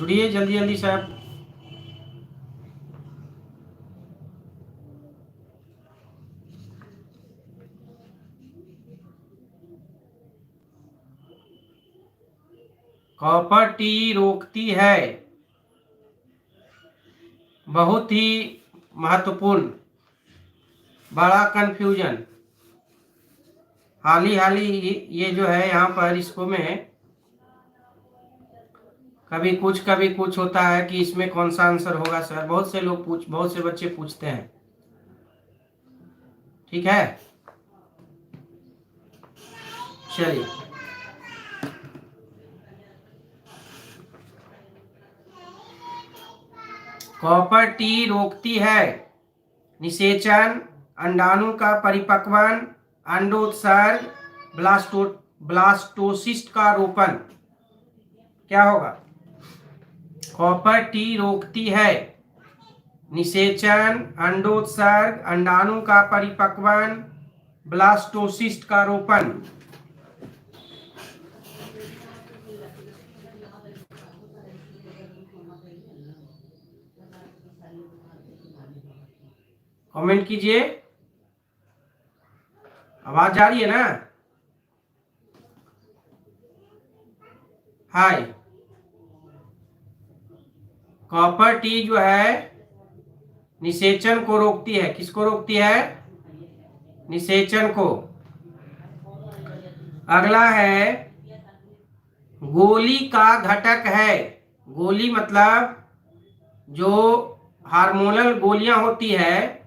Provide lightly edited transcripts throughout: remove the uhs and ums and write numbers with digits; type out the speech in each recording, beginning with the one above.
जुड़िए जल्दी जल्दी साहब। कॉपर टी रोकती है, बहुत ही महत्वपूर्ण, बड़ा कंफ्यूजन। हाल ही ये जो है यहाँ पर इसको में कभी कुछ होता है कि इसमें कौन सा आंसर होगा सर। बहुत से बच्चे पूछते हैं। ठीक है, चलिए। कॉपर टी रोकती है निषेचन, अंडाणु का परिपक्वन, अंडोत्सर्ग, ब्लास्टोसिस्ट का रोपण। क्या होगा? कॉपर टी रोकती है निषेचन, अंडोत्सर्ग, अंडाणु का परिपक्वन, ब्लास्टोसिस्ट का रोपण। कमेंट कीजिए, आवाज जा रही है ना? हाय। कॉपर टी जो है निषेचन को रोकती है। किसको रोकती है? निषेचन को। अगला है गोली का घटक है। गोली मतलब जो हार्मोनल गोलियां होती है,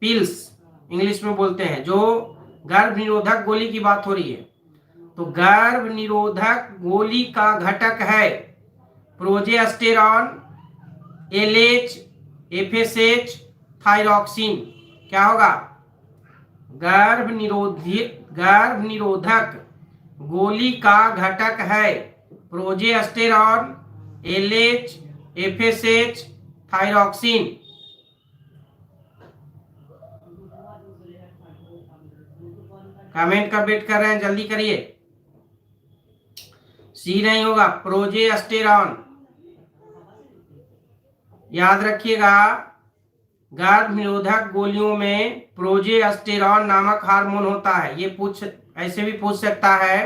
पिल्स इंग्लिश में बोलते हैं, जो गर्भ निरोधक गोली की बात हो रही है। तो गर्भ निरोधक गोली का घटक है प्रोजेस्टेरॉन, एलएच, एफएसएच, थायरॉक्सिन। क्या होगा? गर्भ निरोधक गोली का घटक है progesterone, LH, FSH, thyroxine. Comment का वेट कर रहे हैं, जल्दी करिए। सी नहीं होगा, प्रोजेस्टेरॉन। याद रखिएगा, गर्भ निरोधक गोलियों में प्रोजेस्टेरॉन नामक हार्मोन होता है। ये ऐसे भी पूछ सकता है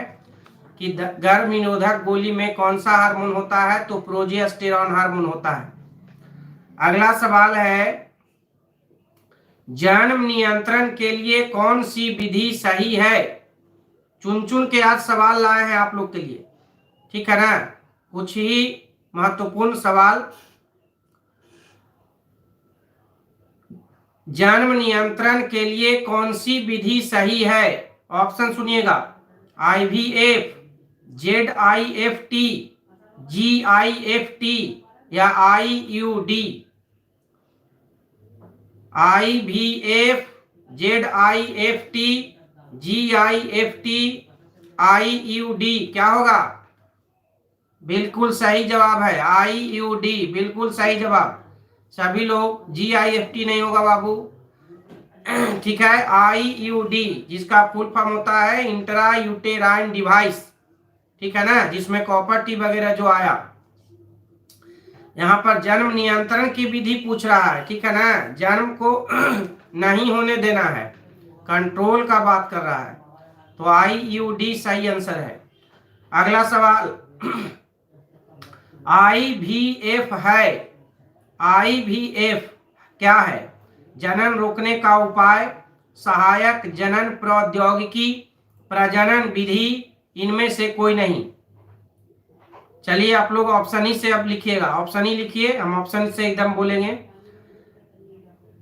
कि गर्भ निरोधक गोली में कौन सा हार्मोन होता है, तो प्रोजेस्टेरॉन हार्मोन होता है। अगला सवाल है जन्म नियंत्रण के लिए कौन सी विधि सही है? चुन चुन के आज सवाल लाए हैं आप लोग के लिए, ठीक है ना? कुछ ही महत्वपूर्ण सवाल। जन्म नियंत्रण के लिए कौन सी विधि सही है? ऑप्शन सुनिएगा, IVF, ZIFT, GIFT या IUD। IVF, ZIFT, GIFT, IUD। क्या होगा? बिल्कुल सही जवाब है IUD, बिल्कुल सही जवाब। सभी लोग GIFT नहीं होगा बाबू, ठीक है। IUD जिसका फुल फॉर्म होता है इंट्रा यूटेराइन डिवाइस, ठीक है ना, जिसमें कॉपर टी वगैरह जो आया। यहाँ पर जन्म नियंत्रण की विधि पूछ रहा है, ठीक है ना, जन्म को नहीं होने देना है, कंट्रोल का बात कर रहा है, तो IUD सही आंसर है। अगला सवाल IVF है। IVF क्या है? जनन रोकने का उपाय, सहायक जनन प्रौद्योगिकी, प्रजनन विधि, इनमें से कोई नहीं। चलिए आप लोग ऑप्शन ही से अब लिखिएगा, ऑप्शन ही लिखिए, हम ऑप्शन से एकदम बोलेंगे।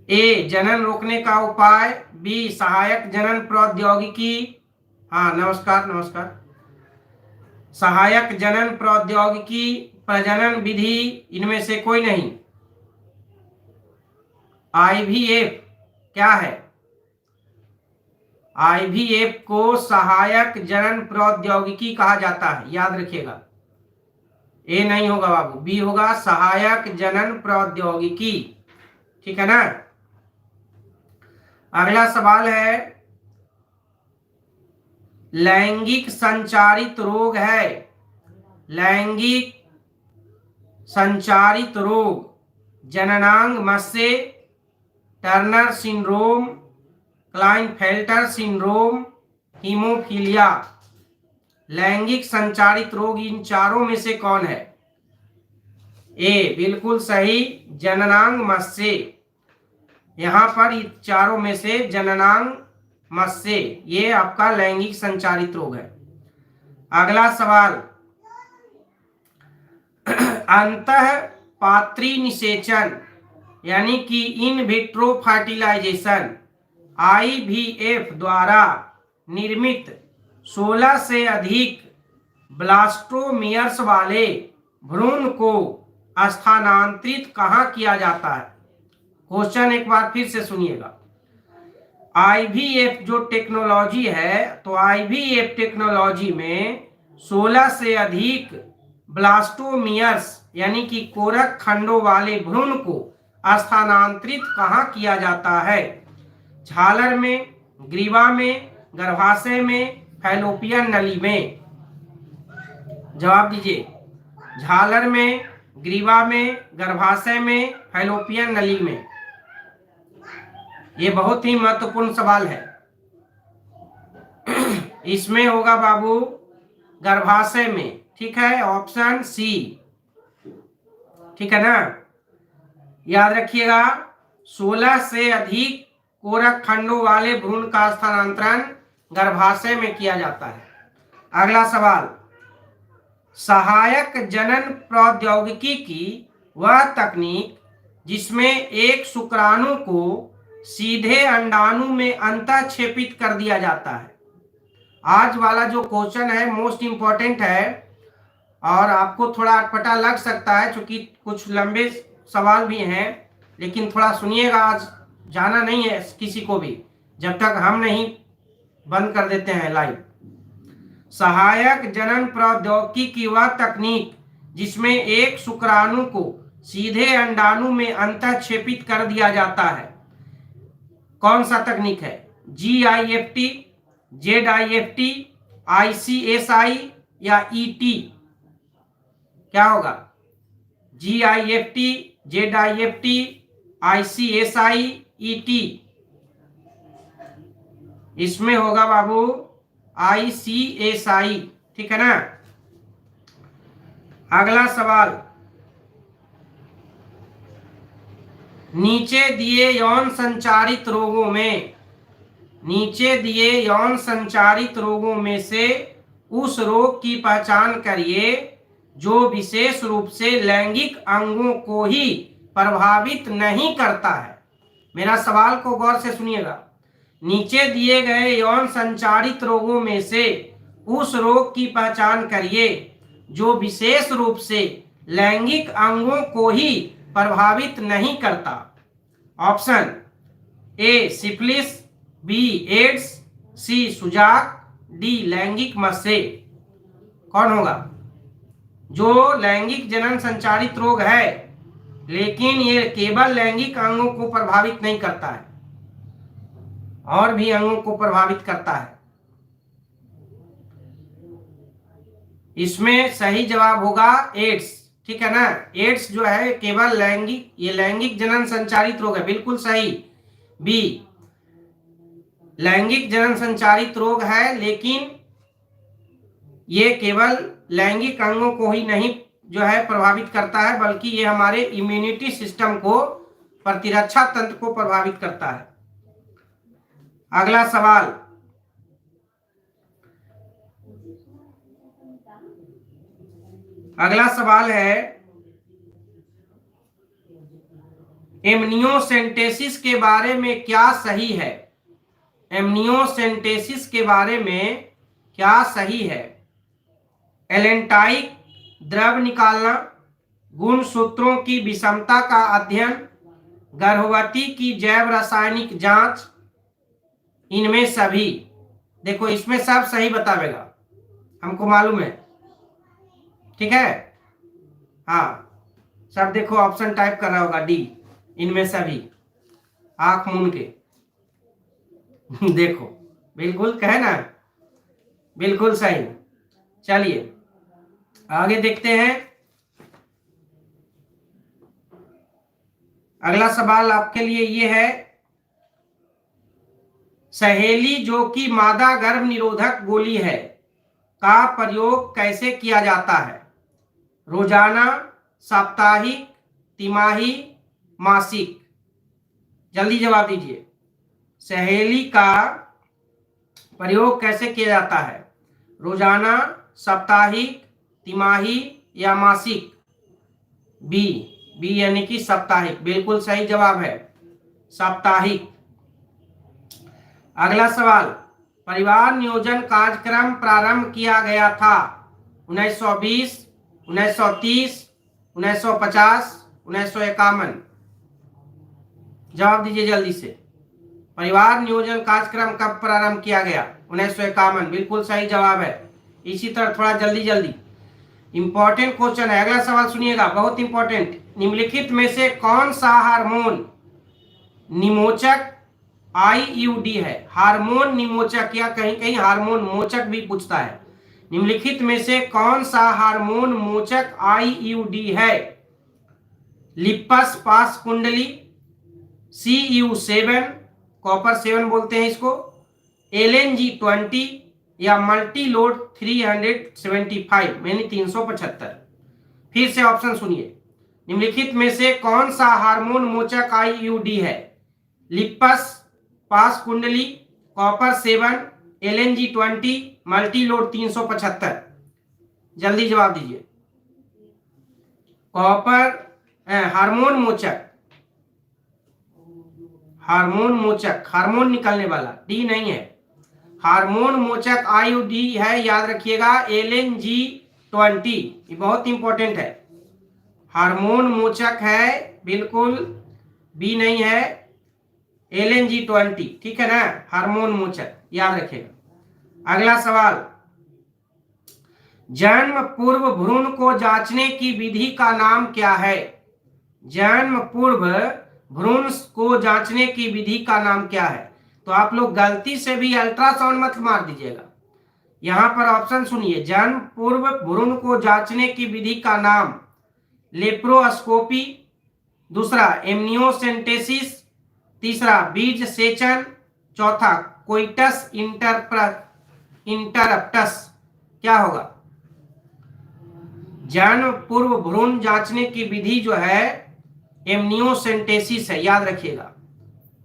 ए जनन रोकने का उपाय, बी सहायक जनन प्रौद्योगिकी, हाँ नमस्कार नमस्कार, सहायक जनन प्रौद्योगिकी, प्रजनन विधि, इनमें से कोई नहीं। IVF क्या है? IVF को सहायक जनन प्रौद्योगिकी कहा जाता है, याद रखिएगा। ए नहीं होगा बाबू, बी होगा सहायक जनन प्रौद्योगिकी, ठीक है ना। अगला सवाल है लैंगिक संचारित रोग है। लैंगिक संचारित रोग, जननांग मस्से, Turner syndrome, Klinefelter syndrome, haemophilia. लैंगिक संचारित रोग इन चारों में से कौन है? ए बिल्कुल सही, जननांग मस्से। यहां पर चारों में से जननांग मस्से ये आपका लैंगिक संचारित रोग है। अगला सवाल, अंतः पात्री निषेचन यानी कि इन विट्रो फर्टिलाइजेशन IVF द्वारा निर्मित 16 से अधिक ब्लास्टोमियर्स वाले भ्रूण को स्थानांतरित कहाँ किया जाता है? क्वेश्चन एक बार फिर से सुनिएगा। IVF जो टेक्नोलॉजी है, तो IVF टेक्नोलॉजी में 16 से अधिक ब्लास्टोमियर्स यानी कि कोरक खंडों वाले भ्रूण को स्थानांतरित कहाँ किया जाता है? झालर में, ग्रीवा में, गर्भाशय में, फैलोपियन नली में? जवाब दीजिए। झालर में, ग्रीवा में, गर्भाशय में, फैलोपियन नली में? ये बहुत ही महत्वपूर्ण सवाल है। इसमें होगा बाबू गर्भाशय में, ठीक है, ऑप्शन सी, ठीक है ना। याद रखिएगा, 16 से अधिक कोरक खंडों वाले भ्रूण का स्थानांतरण गर्भाशय में किया जाता है। अगला सवाल, सहायक जनन प्रौद्योगिकी की वह तकनीक जिसमें एक शुक्राणु को सीधे अंडाणु में अंतःक्षेपित कर दिया जाता है। आज वाला जो क्वेश्चन है मोस्ट इंपॉर्टेंट है और आपको थोड़ा अटपटा लग सकता है क्योंकि कुछ लंबे सवाल भी हैं, लेकिन थोड़ा सुनिएगा। आज जाना नहीं है किसी को भी जब तक हम नहीं बंद कर देते हैं लाइव। सहायक जनन प्रौद्योगिकी की वह तकनीक जिसमें एक शुक्राणु को सीधे अंडाणु में अंतःक्षेपित कर दिया जाता है, कौन सा तकनीक है? GIFT, ZIFT, ICSI या ET? क्या होगा? GIFT, ZIFT, ICSI, ET? इसमें होगा बाबू ICSI, ठीक है ना। अगला सवाल, नीचे दिए यौन संचारित रोगों में, नीचे दिए यौन संचारित रोगों में से उस रोग की पहचान करिए जो विशेष रूप से लैंगिक अंगों को ही प्रभावित नहीं करता है। मेरा सवाल को गौर से सुनिएगा। नीचे दिए गए यौन संचारित रोगों में से उस रोग की पहचान करिए जो विशेष रूप से लैंगिक अंगों को ही प्रभावित नहीं करता। Option A syphilis, B AIDS, C सुजाक, डी लैंगिक मस्से। कौन होगा? जो लैंगिक जनन संचारित रोग है लेकिन ये केवल लैंगिक अंगों को प्रभावित नहीं करता है, और भी अंगों को प्रभावित करता है। इसमें सही जवाब होगा एड्स, ठीक है ना। एड्स जो है केवल लैंगिक, ये लैंगिक जनन संचारित रोग है, बिल्कुल सही। बी लैंगिक जनन संचारित रोग है लेकिन ये केवल लैंगिक अंगों को ही नहीं जो है प्रभावित करता है, बल्कि ये हमारे इम्यूनिटी सिस्टम को, प्रतिरक्षा तंत्र को प्रभावित करता है। अगला सवाल, अगला सवाल है एमनियोसेंटेसिस के बारे में क्या सही है? एमनियोसेंटेसिस के बारे में क्या सही है? एलेंटाइक द्रव निकालना, गुणसूत्रों की विषमता का अध्ययन, गर्भवती की जैव रासायनिक जांच, इनमें सभी? देखो इसमें सब सही बतावेगा, हमको मालूम है, ठीक है। हाँ सब देखो ऑप्शन टाइप कर रहा होगा डी, इनमें सभी, आंख मूंद के देखो, बिल्कुल कहे ना, बिल्कुल सही। चलिए आगे देखते हैं। अगला सवाल आपके लिए ये है, सहेली जो कि मादा गर्भ निरोधक गोली है का प्रयोग कैसे किया जाता है? रोजाना, साप्ताहिक, तिमाही, मासिक? जल्दी जवाब दीजिए। सहेली का प्रयोग कैसे किया जाता है? रोजाना, साप्ताहिक, तिमाही या मासिक? बी, बी यानी कि साप्ताहिक, बिल्कुल सही जवाब है, साप्ताहिक। अगला सवाल, परिवार नियोजन कार्यक्रम प्रारंभ किया गया था 1920, 1930, 1950, 1951? जवाब दीजिए जल्दी से। परिवार नियोजन कार्यक्रम कब प्रारंभ किया गया? 1951, बिल्कुल सही जवाब है। इसी तरह थोड़ा जल्दी जल्दी, इंपॉर्टेंट क्वेश्चन है। अगला सवाल सुनिएगा, बहुत इंपॉर्टेंट। निम्नलिखित में से कौन सा हार्मोन निमोचक आईयूडी है? हार्मोन निमोचक या कहीं कहीं हार्मोन मोचक भी पूछता है। निम्नलिखित में से कौन सा हार्मोन मोचक आईयूडी है? लिपस पास कुंडली, CU7, कॉपर 7 बोलते हैं इसको, LNG20 या मल्टीलोड 375 यानी 375? फिर से ऑप्शन सुनिए, निम्नलिखित में से कौन सा हार्मोन मोचक आईयूडी है? लिपस पास कुंडली, कॉपर 7, LNG20, मल्टीलोड 375? जल्दी जवाब दीजिए। कॉपर हार्मोन मोचक, हार्मोन मोचक, हार्मोन निकलने वाला, डी नहीं है। हार्मोन मोचक आईयूडी है, याद रखिएगा, LNG20, ये बहुत इंपॉर्टेंट है। हार्मोन मोचक है, बिल्कुल बी नहीं है, LNG20, ठीक है ना, हार्मोन मोचक, याद रखिएगा। अगला सवाल, जन्म पूर्व भ्रूण को जांचने की विधि का नाम क्या है? जन्म पूर्व भ्रूण को जांचने की विधि का नाम क्या है? तो आप लोग गलती से भी अल्ट्रासाउंड मत मार दीजिएगा। यहां पर ऑप्शन सुनिए, जन्म पूर्व भ्रूण को जांचने की विधि का नाम लेप्रोस्कोपी, दूसरा एमनियोसेंटेसिस, तीसरा बीज सेचन, चौथा कोइटस इंटरप्टस? क्या होगा? जन्म पूर्व भ्रूण जांचने की विधि जो है एमनियोसेंटेसिस है, याद रखिएगा,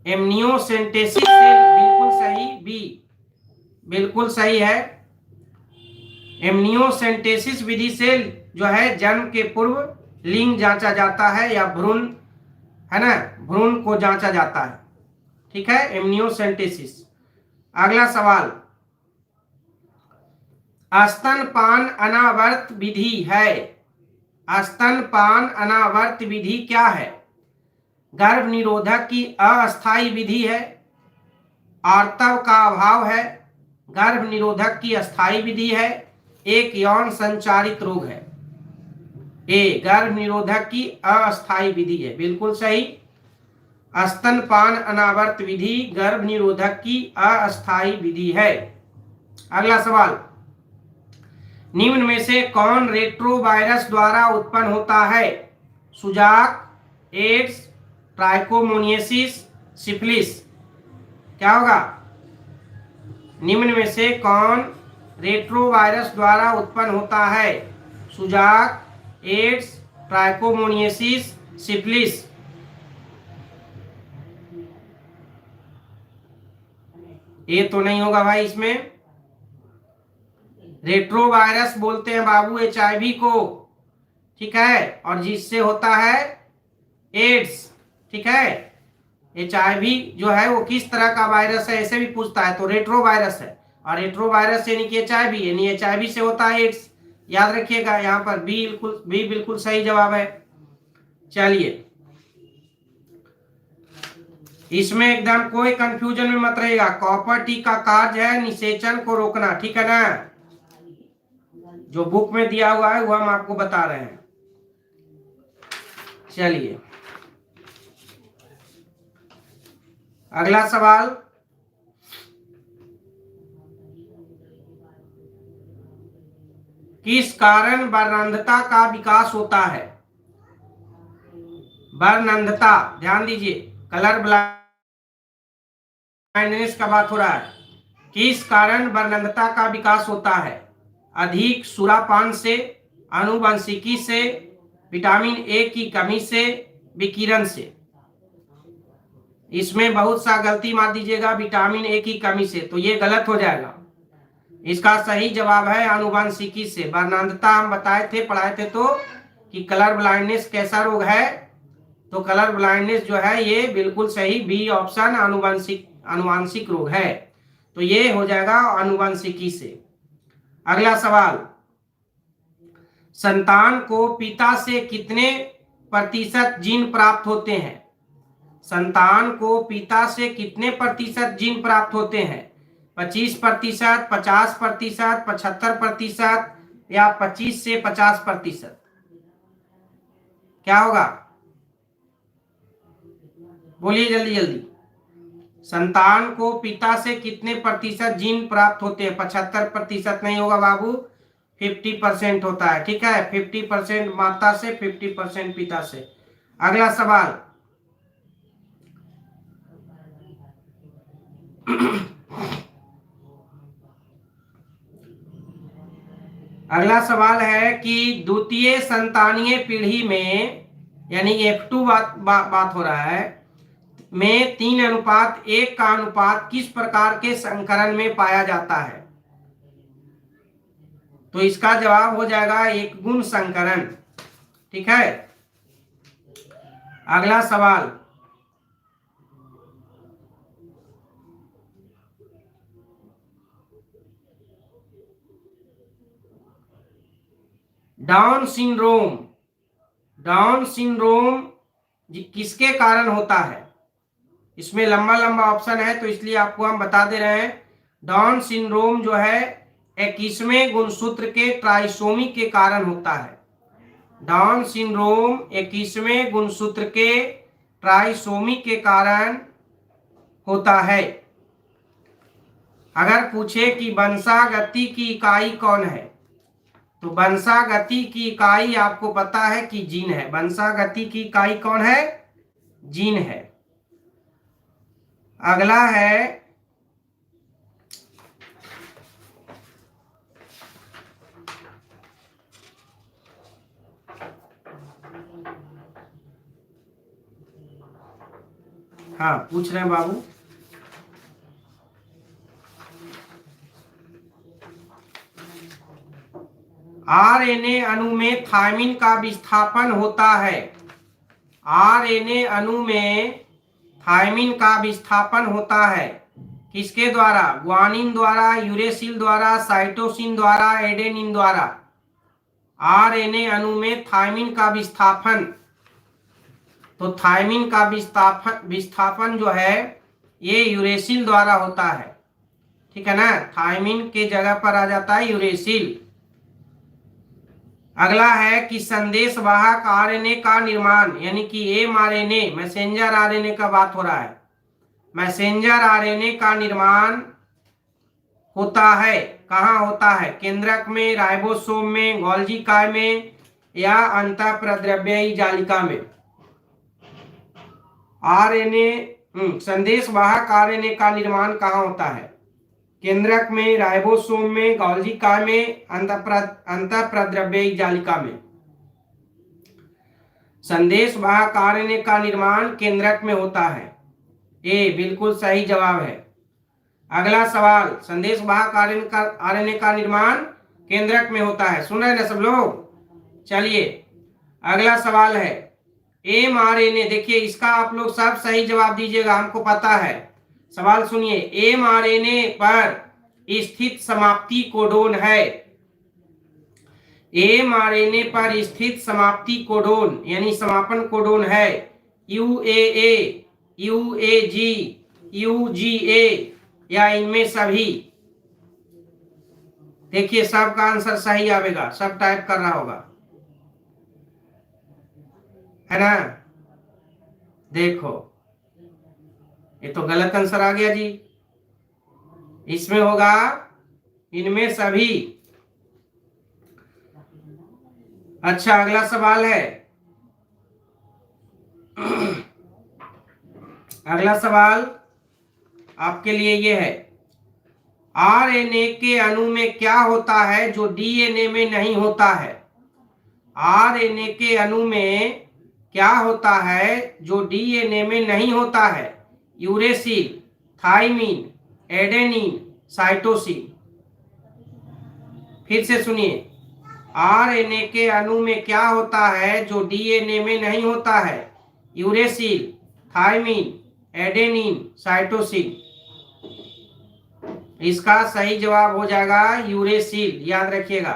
एमनियोसेंटेसिस से, बिल्कुल सही, बी बिल्कुल सही है। एमनियोसेंटेसिस विधि से जो है जन्म के पूर्व लिंग जांचा जाता है या भ्रूण, है ना, भ्रूण को जांचा जाता है, ठीक है, एमनियोसेंटेसिस। अगला सवाल, स्तनपान अनावर्त विधि है, स्तनपान अनावर्त विधि क्या है? गर्भ निरोधक की अस्थायी विधि है, आर्तव का अभाव है, गर्भ निरोधक की अस्थायी विधि है, एक यौन संचारित रोग है? ए, गर्भ निरोधक की अस्थायी विधि है, बिल्कुल सही। स्तनपान अनावर्त विधि गर्भ निरोधक की अस्थायी विधि है। अगला सवाल, निम्न में से कौन रेट्रोवायरस द्वारा उत्पन्न होता है? सुजाक, एड्स, ट्राइकोमोनियसिस, सिफिलिस? क्या होगा? निम्न में से कौन रेट्रोवायरस द्वारा उत्पन्न होता है? सुजाक, एड्स, ट्राइकोमोनियसिस, सिफिलिस? ये तो नहीं होगा भाई, इसमें रेट्रोवायरस बोलते हैं बाबू HIV को, ठीक है, और जिससे होता है एड्स, ठीक है। HIV जो है वो किस तरह का वायरस है ऐसे भी पूछता है, तो रेट्रोवायरस है, और रेट्रोवायरस यानी कि HIV, यानी HIV से होता है एड्स, याद रखिएगा। यहाँ पर बी बिल्कुल सही जवाब है। चलिए, इसमें एकदम कोई कंफ्यूजन में मत रहिएगा, कॉपर टी का कार्य है निषेचन को रोकना, ठीक है ना, जो बुक में दिया हुआ है वो हम आपको बता रहे हैं। चलिए, अगला सवाल, किस कारण वर्णांधता का विकास होता है? वर्णंधता, ध्यान दीजिए, कलर ब्लाइंडनेस का बात हो रहा है। किस कारण वर्णंधता का विकास होता है? अधिक सुरापान से, आनुवंशिकी से, विटामिन ए की कमी से, विकिरण से। इसमें बहुत सा गलती मार दीजिएगा, विटामिन ए की कमी से, तो ये गलत हो जाएगा। इसका सही जवाब है आनुवंशिकी से। वर्णंधता हम बताए थे, पढ़ाए थे तो कि कलर ब्लाइंडनेस कैसा रोग है, तो कलर ब्लाइंडनेस जो है ये बिल्कुल सही, बी ऑप्शन, आनुवंशिक रोग है, तो ये हो जाएगा आनुवंशिकी से। अगला सवाल, संतान को पिता से कितने प्रतिशत जीन प्राप्त होते हैं? संतान को पिता से कितने प्रतिशत जीन प्राप्त होते हैं? 25%, 50%, 75% या 25 से 50%? क्या होगा, बोलिए जल्दी जल्दी। संतान को पिता से कितने प्रतिशत जीन प्राप्त होते हैं? 75% नहीं होगा बाबू, 50% होता है। ठीक है, 50% माता से, 50% पिता से। अगला सवाल, अगला सवाल है कि द्वितीय संतानीय पीढ़ी में, यानी F2 बात हो रहा है, में 3:1 का अनुपात किस प्रकार के संकरण में पाया जाता है? तो इसका जवाब हो जाएगा एक गुण संकरण। ठीक है, अगला सवाल, डाउन सिंड्रोम, डाउन सिंड्रोम किसके कारण होता है? इसमें लंबा लंबा ऑप्शन है तो इसलिए आपको हम बता दे रहे हैं। डाउन सिंड्रोम जो है 21वें गुणसूत्र के ट्राइसोमी के कारण होता है। डाउन सिंड्रोम 21वें गुणसूत्र के ट्राइसोमी के कारण होता है। अगर पूछे कि वंशागति की इकाई कौन है, तो वंशागति की इकाई आपको पता है कि जीन है। वंशागति की इकाई कौन है? जीन है। अगला है, हाँ पूछ रहे हैं बाबू, आरएनए अणु में थायमिन का विस्थापन होता है। आरएनए अणु में थायमिन का विस्थापन होता है किसके द्वारा? ग्वानिन द्वारा, यूरेसिल द्वारा, साइटोसिन द्वारा, एडेनिन द्वारा। आरएनए अणु में थायमिन का विस्थापन, तो थायमिन का विस्थापन जो है ये यूरेसिल द्वारा होता है। ठीक है ना, थायमिन के जगह पर आ जाता है यूरेसिल। अगला है कि संदेश वाहक आरएनए का निर्माण, यानी कि एमआरएनए, मैसेंजर आरएनए का बात हो रहा है। मैसेंजर आरएनए का निर्माण होता है, कहाँ होता है? केंद्रक में, राइबोसोम में, गोल्गी काय में या अंतःप्रद्रव्यी जालिका में। आरएनए संदेश वाहक आरएनए का निर्माण कहाँ होता है? केंद्रक में, राइबोसोम में, गोल्गी काय में, अंतःप्रद्रव्यी जालिका में। संदेश वाहक आरएनए का निर्माण केंद्रक में होता है, ये बिल्कुल सही जवाब है। अगला सवाल, संदेश वाहक आरएनए का निर्माण केंद्रक में होता है। सुन रहे ना सब लोग? चलिए अगला सवाल है एमआरएनए। देखिए इसका आप लोग सब सही जवाब दीजिएगा, हमको पता है। सवाल सुनिए, एमआरएनए पर स्थित समाप्ति कोडोन है। एमआरएनए पर स्थित समाप्ति कोडोन यानी समापन कोडोन है यूएए, यूएजी, यूजीए या इनमें सभी। देखिए सबका आंसर सही आएगा, सब टाइप कर रहा होगा, है ना? देखो ये तो गलत आंसर आ गया जी, इसमें होगा इनमें सभी। अच्छा अगला सवाल है अगला सवाल आपके लिए ये है, आरएनए के अणु में क्या होता है जो डीएनए में नहीं होता है? आरएनए के अणु में क्या होता है जो डीएनए में नहीं होता है? Uracil, thymine, adenine, cytosine. फिर से सुनिए, आरएनए के अणु में क्या होता है जो डीएनए में नहीं होता है? Uracil, thymine, adenine, cytosine. इसका सही जवाब हो जाएगा यूरेसिल, याद रखिएगा।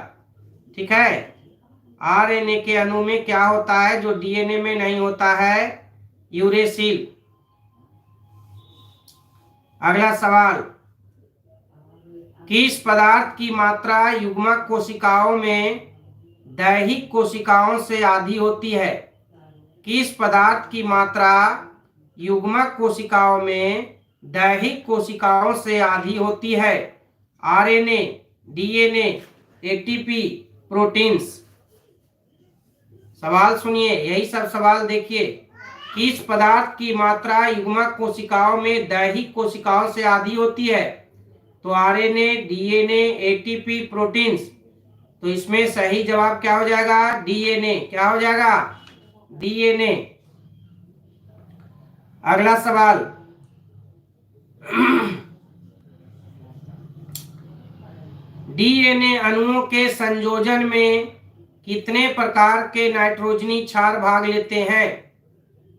ठीक है, आरएनए के अणु में क्या होता है जो डीएनए में नहीं होता है? यूरेसिल। अगला सवाल, किस पदार्थ की मात्रा युग्मक कोशिकाओं में दैहिक कोशिकाओं से आधी होती है? किस पदार्थ की मात्रा युग्मक कोशिकाओं में दैहिक कोशिकाओं से आधी होती है? RNA, DNA, ATP, proteins. सवाल सुनिए, यही सब सवाल देखिए। किस पदार्थ की मात्रा युग्मक कोशिकाओं में दैहिक कोशिकाओं से आधी होती है? तो आरएनए, डीएनए, एटीपी, प्रोटीन्स। तो इसमें सही जवाब क्या हो जाएगा? डीएनए। क्या हो जाएगा? डीएनए। अगला सवाल, डीएनए अणुओं के संयोजन में कितने प्रकार के नाइट्रोजनी क्षार भाग लेते हैं?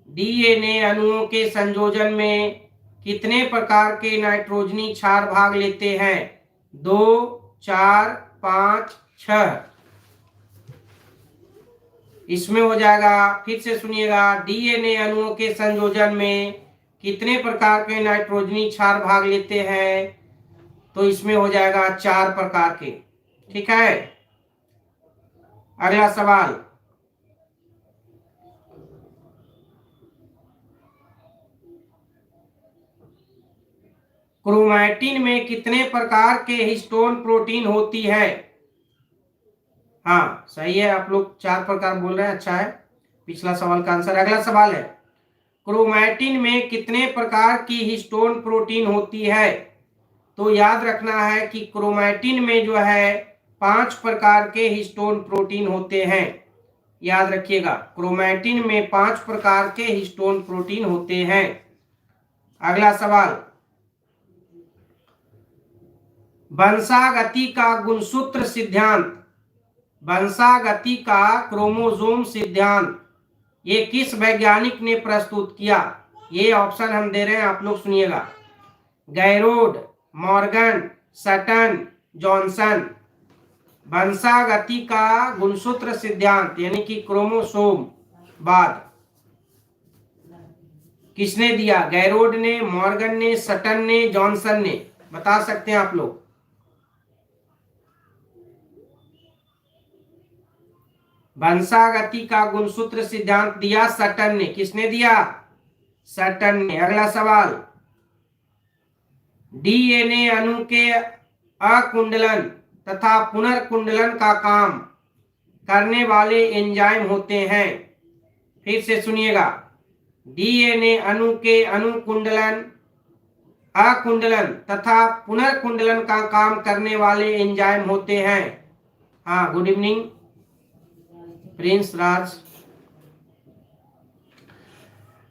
डीएनए अणुओं के संयोजन में कितने प्रकार के नाइट्रोजनी क्षार भाग लेते हैं? 2, 4, 5, 6। इसमें हो जाएगा, फिर से सुनिएगा, डीएनए अणुओं के संयोजन में कितने प्रकार के नाइट्रोजनी क्षार भाग लेते हैं? तो इसमें हो जाएगा 4 प्रकार के। ठीक है, अगला सवाल, क्रोमैटिन में कितने प्रकार के हिस्टोन प्रोटीन होती है? हाँ सही है, आप लोग 4 प्रकार बोल रहे हैं, अच्छा है। पिछला सवाल का आंसर। अगला सवाल है, क्रोमैटिन में कितने प्रकार की हिस्टोन प्रोटीन होती है? तो याद रखना है कि क्रोमैटिन में जो है 5 प्रकार के हिस्टोन प्रोटीन होते हैं। याद रखिएगा, क्रोमैटिन में 5 प्रकार के हिस्टोन प्रोटीन होते हैं। अगला सवाल, वंशागति का गुणसूत्र सिद्धांत, वंशागति का क्रोमोसोम सिद्धांत, ये किस वैज्ञानिक ने प्रस्तुत किया? ये ऑप्शन हम दे रहे हैं, आप लोग सुनिएगा। गैरोड, मॉर्गन, सटन, जॉनसन। वंशागति का गुणसूत्र सिद्धांत यानी कि क्रोमोसोम वाद किसने दिया? गैरोड ने, मॉर्गन ने, सटन ने, जॉनसन ने। बता सकते हैं आप लोग। वंशागति का गुणसूत्र सिद्धांत दिया सटन ने। किसने दिया? सटन ने। अगला सवाल, डीएनए अणु के अकुंडलन तथा पुनर्कुंडलन का काम करने वाले एंजाइम होते हैं। फिर से सुनिएगा, डीएनए अणु के अनुकुंडलन, अकुंडलन तथा पुनर्कुंडलन का काम करने वाले एंजाइम होते हैं। हाँ, गुड इवनिंग प्रिंस राज।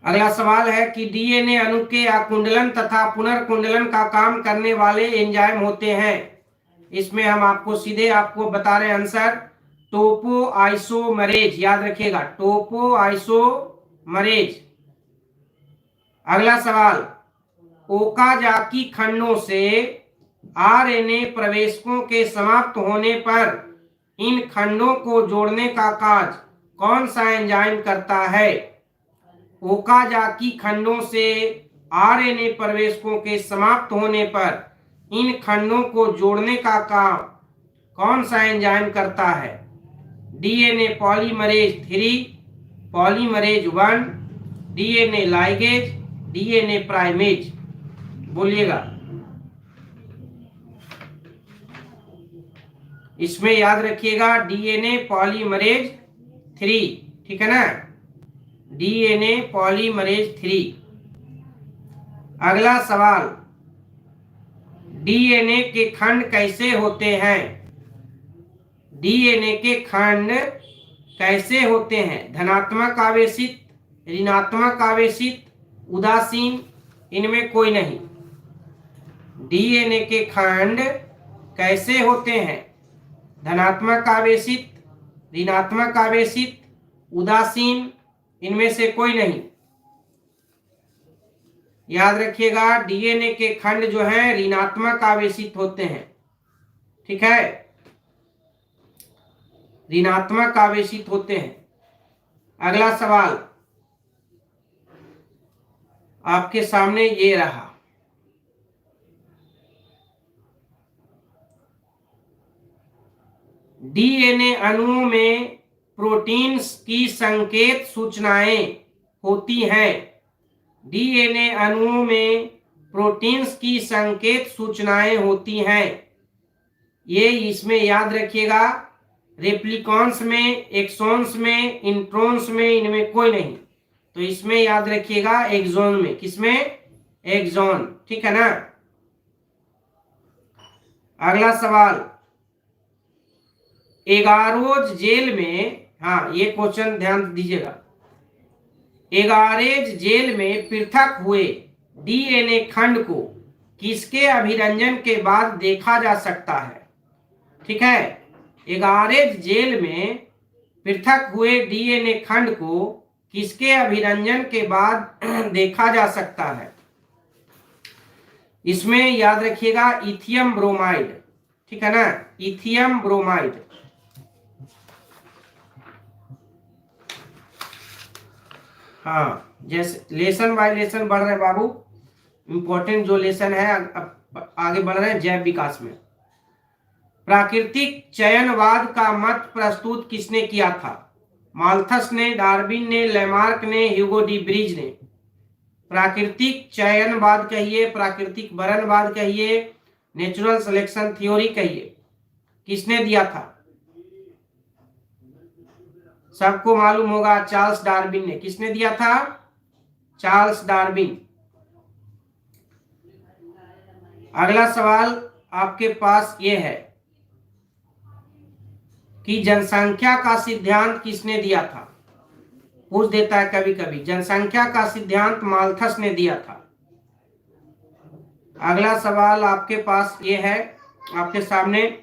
अगला सवाल है कि डीएनए अणु के अकुंडलन तथा पुनर्कुंडलन का काम करने वाले एंजाइम होते हैं। इसमें हम आपको सीधे आपको बता रहे हैं आंसर, टोपो आइसोमरेज। याद रखिएगा, टोपो आइसोमरेज। अगला सवाल, ओकाजाकी खंडों से आरएनए प्रवेशकों के समाप्त होने पर इन खंडों को जोड़ने का कार्य कौन सा एंजाइम करता है? ओकाजाकी खंडों से आरएनए प्रवेशकों के समाप्त होने पर इन खंडों को जोड़ने का काम कौन सा एंजाइम करता है? DNA polymerase 3, polymerase 1, DNA ligase, DNA primase. बोलिएगा। इसमें याद रखिएगा डीएनए पॉलीमरेज 3। ठीक है ना? DNA polymerase 3। अगला सवाल, डीएनए के खंड कैसे होते हैं? डीएनए के खंड कैसे होते हैं? धनात्मक आवेशित, ऋणात्मक आवेशित, उदासीन, इनमें कोई नहीं। डीएनए के खंड कैसे होते हैं? धनात्मक आवेशित, ऋणात्मक आवेशित, उदासीन, इनमें से कोई नहीं। याद रखिएगा, डीएनए के खंड जो है ऋणात्मक आवेशित होते हैं। ठीक है, ऋणात्मक आवेशित होते हैं। अगला सवाल आपके सामने ये रहा, डीएनए अणुओं में प्रोटीन्स की संकेत सूचनाएं होती हैं। डीएनए अणुओं में प्रोटीन्स की संकेत सूचनाएं होती हैं। ये इसमें याद रखिएगा, रेप्लिकॉन्स में, एक्सॉन्स में, इंट्रॉन्स में, इनमें कोई नहीं। तो इसमें याद रखिएगा एक्सॉन में। किसमें? एक्सॉन। ठीक है ना। अगला सवाल, एगारोज जेल में, हाँ ये क्वेश्चन ध्यान दीजिएगा, एगारेज जेल में पृथक हुए डीएनए खंड को किसके अभिरंजन के बाद देखा जा सकता है? ठीक है, एगारेज जेल में पृथक हुए डीएनए खंड को किसके अभिरंजन के बाद देखा जा सकता है? इसमें याद रखिएगा इथियम ब्रोमाइड। ठीक है ना, इथियम ब्रोमाइड। हाँ, जैसे लेसन बाय लेसन बढ़ रहे बाबू, इंपॉर्टेंट जो लेसन है अब आगे बढ़ रहे हैं जैव विकास में। प्राकृतिक चयनवाद का मत प्रस्तुत किसने किया था? माल्थस ने, डार्विन ने, लेमार्क ने, ह्यूगो डी ब्रिज ने। प्राकृतिक चयनवाद कहिए, प्राकृतिक वर्णवाद कहिए, नेचुरल सिलेक्शन थ्योरी कहिए, किसने दिया था? सबको मालूम होगा, चार्ल्स डार्विन ने। किसने दिया था? Charles Darwin. अगला सवाल आपके पास ये है कि जनसंख्या का सिद्धांत किसने दिया था? पूछ देता है कभी कभी। जनसंख्या का सिद्धांत माल्थस ने दिया था। अगला सवाल आपके पास ये है, आपके सामने,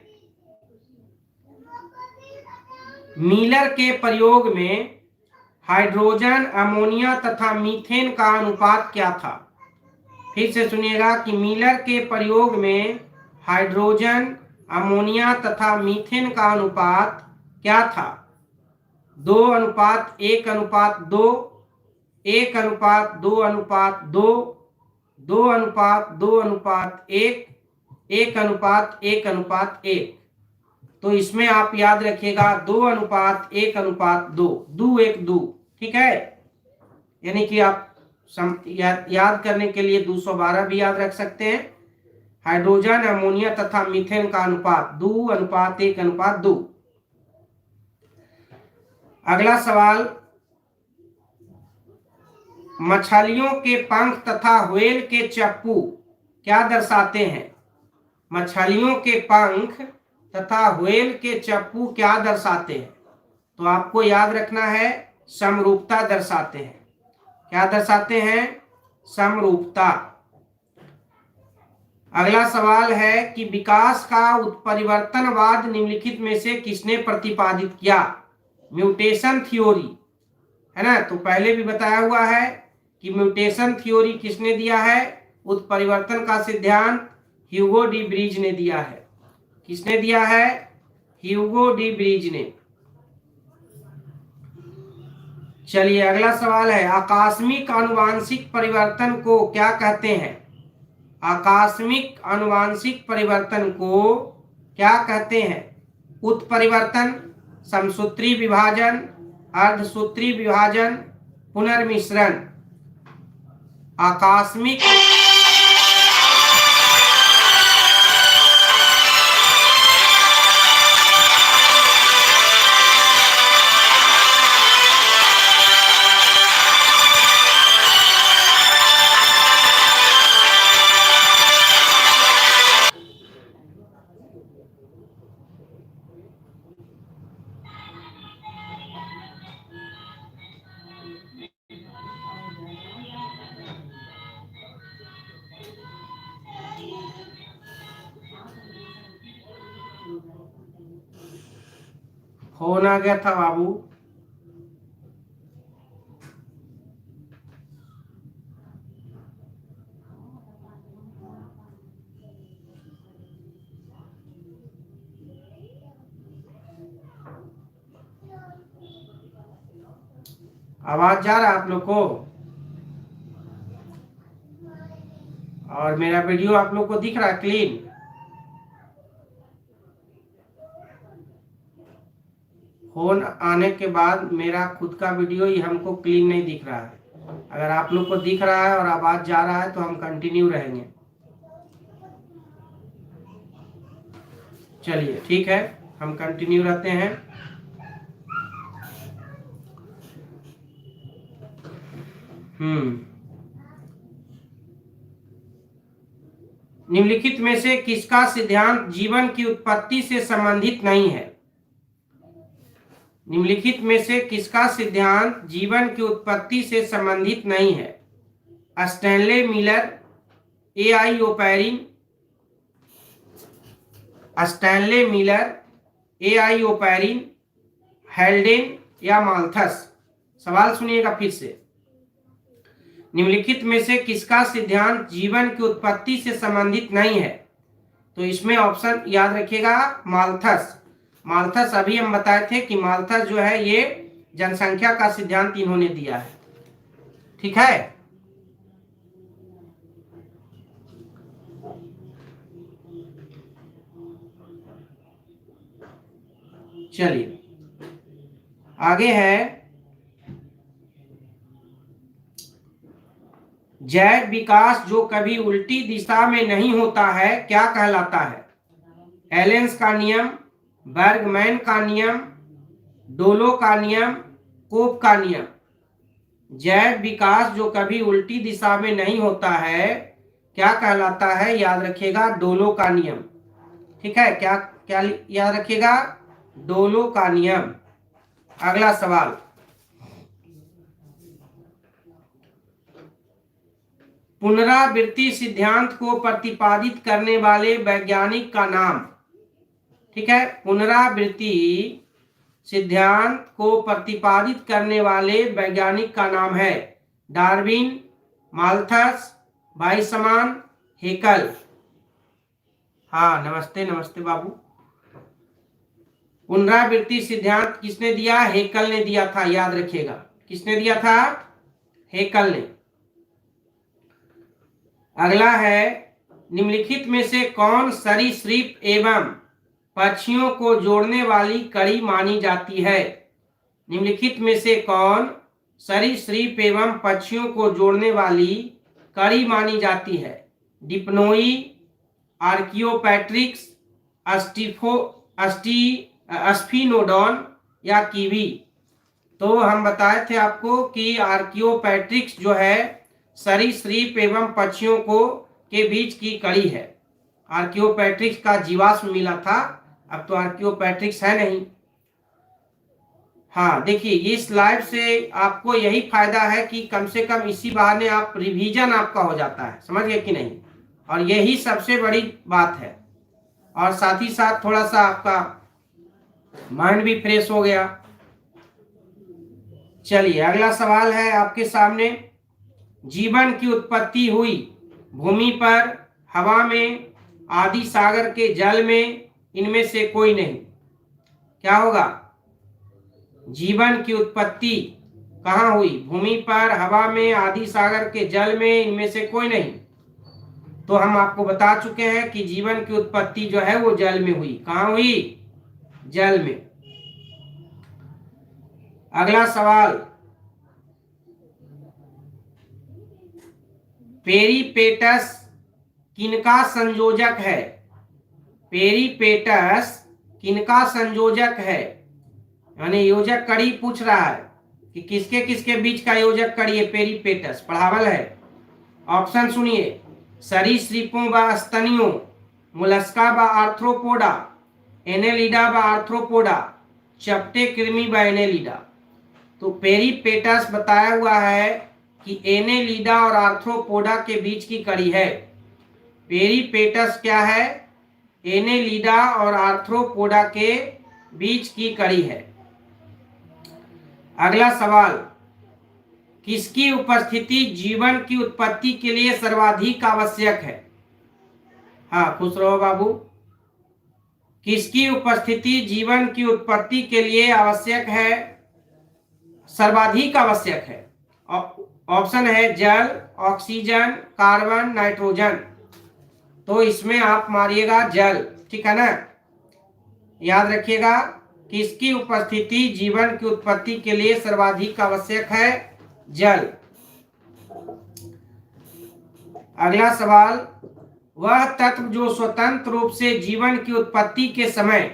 मिलर के प्रयोग में हाइड्रोजन, अमोनिया तथा मीथेन का अनुपात क्या था? फिर से सुनिएगा कि मिलर के प्रयोग में हाइड्रोजन, अमोनिया तथा मीथेन का अनुपात क्या था? 2:1:2, 1:2:2, 2:2:1, 1:1:1। तो इसमें आप याद रखिएगा 2:1:2, 2:1:2। ठीक है, यानी कि आप याद करने के लिए 212 भी याद रख सकते हैं। हाइड्रोजन, अमोनिया तथा मीथेन का अनुपात 2:1:2। अगला सवाल, मछलियों के पंख तथा व्हेल के चप्पू क्या दर्शाते हैं? मछलियों के पंख तथा व्हेल के चप्पू क्या दर्शाते हैं? तो आपको याद रखना है, समरूपता दर्शाते हैं। क्या दर्शाते हैं? समरूपता। अगला सवाल है कि विकास का उत्परिवर्तनवाद निम्नलिखित में से किसने प्रतिपादित किया? म्यूटेशन थ्योरी, है ना। तो पहले भी बताया हुआ है कि म्यूटेशन थ्योरी किसने दिया है? उत्परिवर्तन का सिद्धांत ह्यूगो डी ब्रिज ने दिया है। किसने दिया है? ह्यूगो डी ब्रिज ने। चलिए अगला सवाल है, आकस्मिक आनुवांशिक परिवर्तन को क्या कहते हैं? आकस्मिक आनुवांशिक परिवर्तन को क्या कहते हैं? उत्परिवर्तन, समसूत्री विभाजन, अर्धसूत्री विभाजन, पुनर्मिश्रण। आकस्मिक फोन आ गया था बाबू। आवाज जा रहा है आप लोग को? और मेरा वीडियो आप लोग को दिख रहा है क्लीन? फोन आने के बाद मेरा खुद का वीडियो ही हमको क्लीन नहीं दिख रहा है। अगर आप लोग को दिख रहा है और आवाज जा रहा है तो हम कंटिन्यू रहेंगे। चलिए ठीक है, हम कंटिन्यू रहते हैं। निम्नलिखित में से किसका सिद्धांत जीवन की उत्पत्ति से संबंधित नहीं है? निम्नलिखित में से किसका सिद्धांत जीवन की उत्पत्ति से संबंधित नहीं है? Stanley Miller, A I. Oparin, Stanley Miller, A I. Oparin, Haldane या माल्थस? सवाल सुनिएगा फिर से। निम्नलिखित में से किसका सिद्धांत जीवन की उत्पत्ति से संबंधित नहीं है? तो इसमें ऑप्शन याद रखिएगा, माल्थस। माल्थस अभी हम बताए थे कि माल्थस जो है ये जनसंख्या का सिद्धांत इन्होंने दिया है। ठीक है, चलिए आगे है। जैव विकास जो कभी उल्टी दिशा में नहीं होता है क्या कहलाता है? एलेंस का नियम, बर्गमैन का नियम, डोलो का नियम, कोप का नियम। जैव विकास जो कभी उल्टी दिशा में नहीं होता है क्या कहलाता है? याद रखिएगा, डोलो का नियम। ठीक है, क्या क्या याद रखिएगा? डोलो का नियम। अगला सवाल, पुनरावृत्ति सिद्धांत को प्रतिपादित करने वाले वैज्ञानिक का नाम। ठीक है, पुनरावृत्ति सिद्धांत को प्रतिपादित करने वाले वैज्ञानिक का नाम है डार्विन, माल्थस, वाइसमान, हेकल। हाँ, नमस्ते नमस्ते बाबू। पुनरावृत्ति सिद्धांत किसने दिया? हेकल ने दिया था, याद रखिएगा। किसने दिया था? हेकल ने। अगला है, निम्नलिखित में से कौन सरीसृप एवं पक्षियों को जोड़ने वाली कड़ी मानी जाती है? निम्नलिखित में से कौन सरीसृप एवं पक्षियों को जोड़ने वाली कड़ी मानी जाती है? डिप्नोई, आर्कियोपैट्रिक्स, स्फिनोडॉन या कीवी? तो हम बताए थे आपको कि आर्कियोपैट्रिक्स जो है सरीसृप एवं पक्षियों को के बीच की कड़ी है। आर्कियोपैट्रिक्स का जीवाश्म मिला था, अब तो आर्कियोपैट्रिक्स है नहीं। हाँ, देखिए इस लाइव से आपको यही फायदा है कि कम से कम इसी बहाने आप रिवीजन आपका हो जाता है, समझ गए कि नहीं? और यही सबसे बड़ी बात है। और साथ ही साथ थोड़ा सा आपका माइंड भी फ्रेश हो गया। चलिए अगला सवाल है आपके सामने, जीवन की उत्पत्ति हुई भूमि पर, हवा में, आदि सागर के जल में, इनमें से कोई नहीं। क्या होगा? जीवन की उत्पत्ति कहाँ हुई? भूमि पर, हवा में, आदि सागर के जल में, इनमें से कोई नहीं। तो हम आपको बता चुके हैं कि जीवन की उत्पत्ति जो है वो जल में हुई। कहाँ हुई? जल में। अगला सवाल, पेरिपेटस किनका संयोजक है? पेरिपेटस किनका संयोजक है? यानी योजक कड़ी पूछ रहा है कि किसके किसके बीच का योजक कड़ी है पेरिपेटस, पढ़ावल है। ऑप्शन सुनिए, सरीसृपों व स्तनियों, मोलस्का व आर्थ्रोपोडा, एनेलिडा व आर्थ्रोपोडा, चपटे कृमि व एनेलिडा। तो पेरिपेटस बताया हुआ है कि एनेलिडा और आर्थ्रोपोडा के बीच की कड़ी है। पेरिपेटस क्या है? एनेलिडा और आर्थ्रोपोडा के बीच की कड़ी है। अगला सवाल, किसकी उपस्थिति जीवन की उत्पत्ति के लिए सर्वाधिक आवश्यक है? हाँ, खुश रहो बाबू। किसकी उपस्थिति जीवन की उत्पत्ति के लिए आवश्यक है, सर्वाधिक आवश्यक है? ऑप्शन है जल, ऑक्सीजन, कार्बन, नाइट्रोजन। तो इसमें आप मारिएगा जल, ठीक है ना। याद रखिएगा, किसकी उपस्थिति जीवन की उत्पत्ति के लिए सर्वाधिक आवश्यक है? जल। अगला सवाल, वह तत्व जो स्वतंत्र रूप से जीवन की उत्पत्ति के समय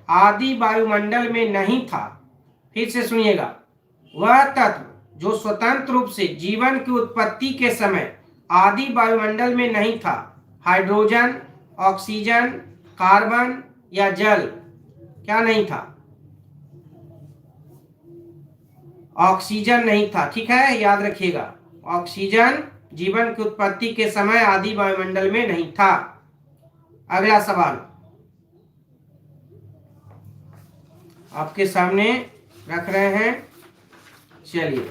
आदि वायुमंडल में नहीं था। फिर से सुनिएगा, वह तत्व जो स्वतंत्र रूप से जीवन की उत्पत्ति के समय आदि वायुमंडल में नहीं था। हाइड्रोजन, ऑक्सीजन, कार्बन या जल? क्या नहीं था? ऑक्सीजन नहीं था, ठीक है, याद रखिएगा। ऑक्सीजन जीवन की उत्पत्ति के समय आदि वायुमंडल में नहीं था। अगला सवाल आपके सामने रख रहे हैं, चलिए।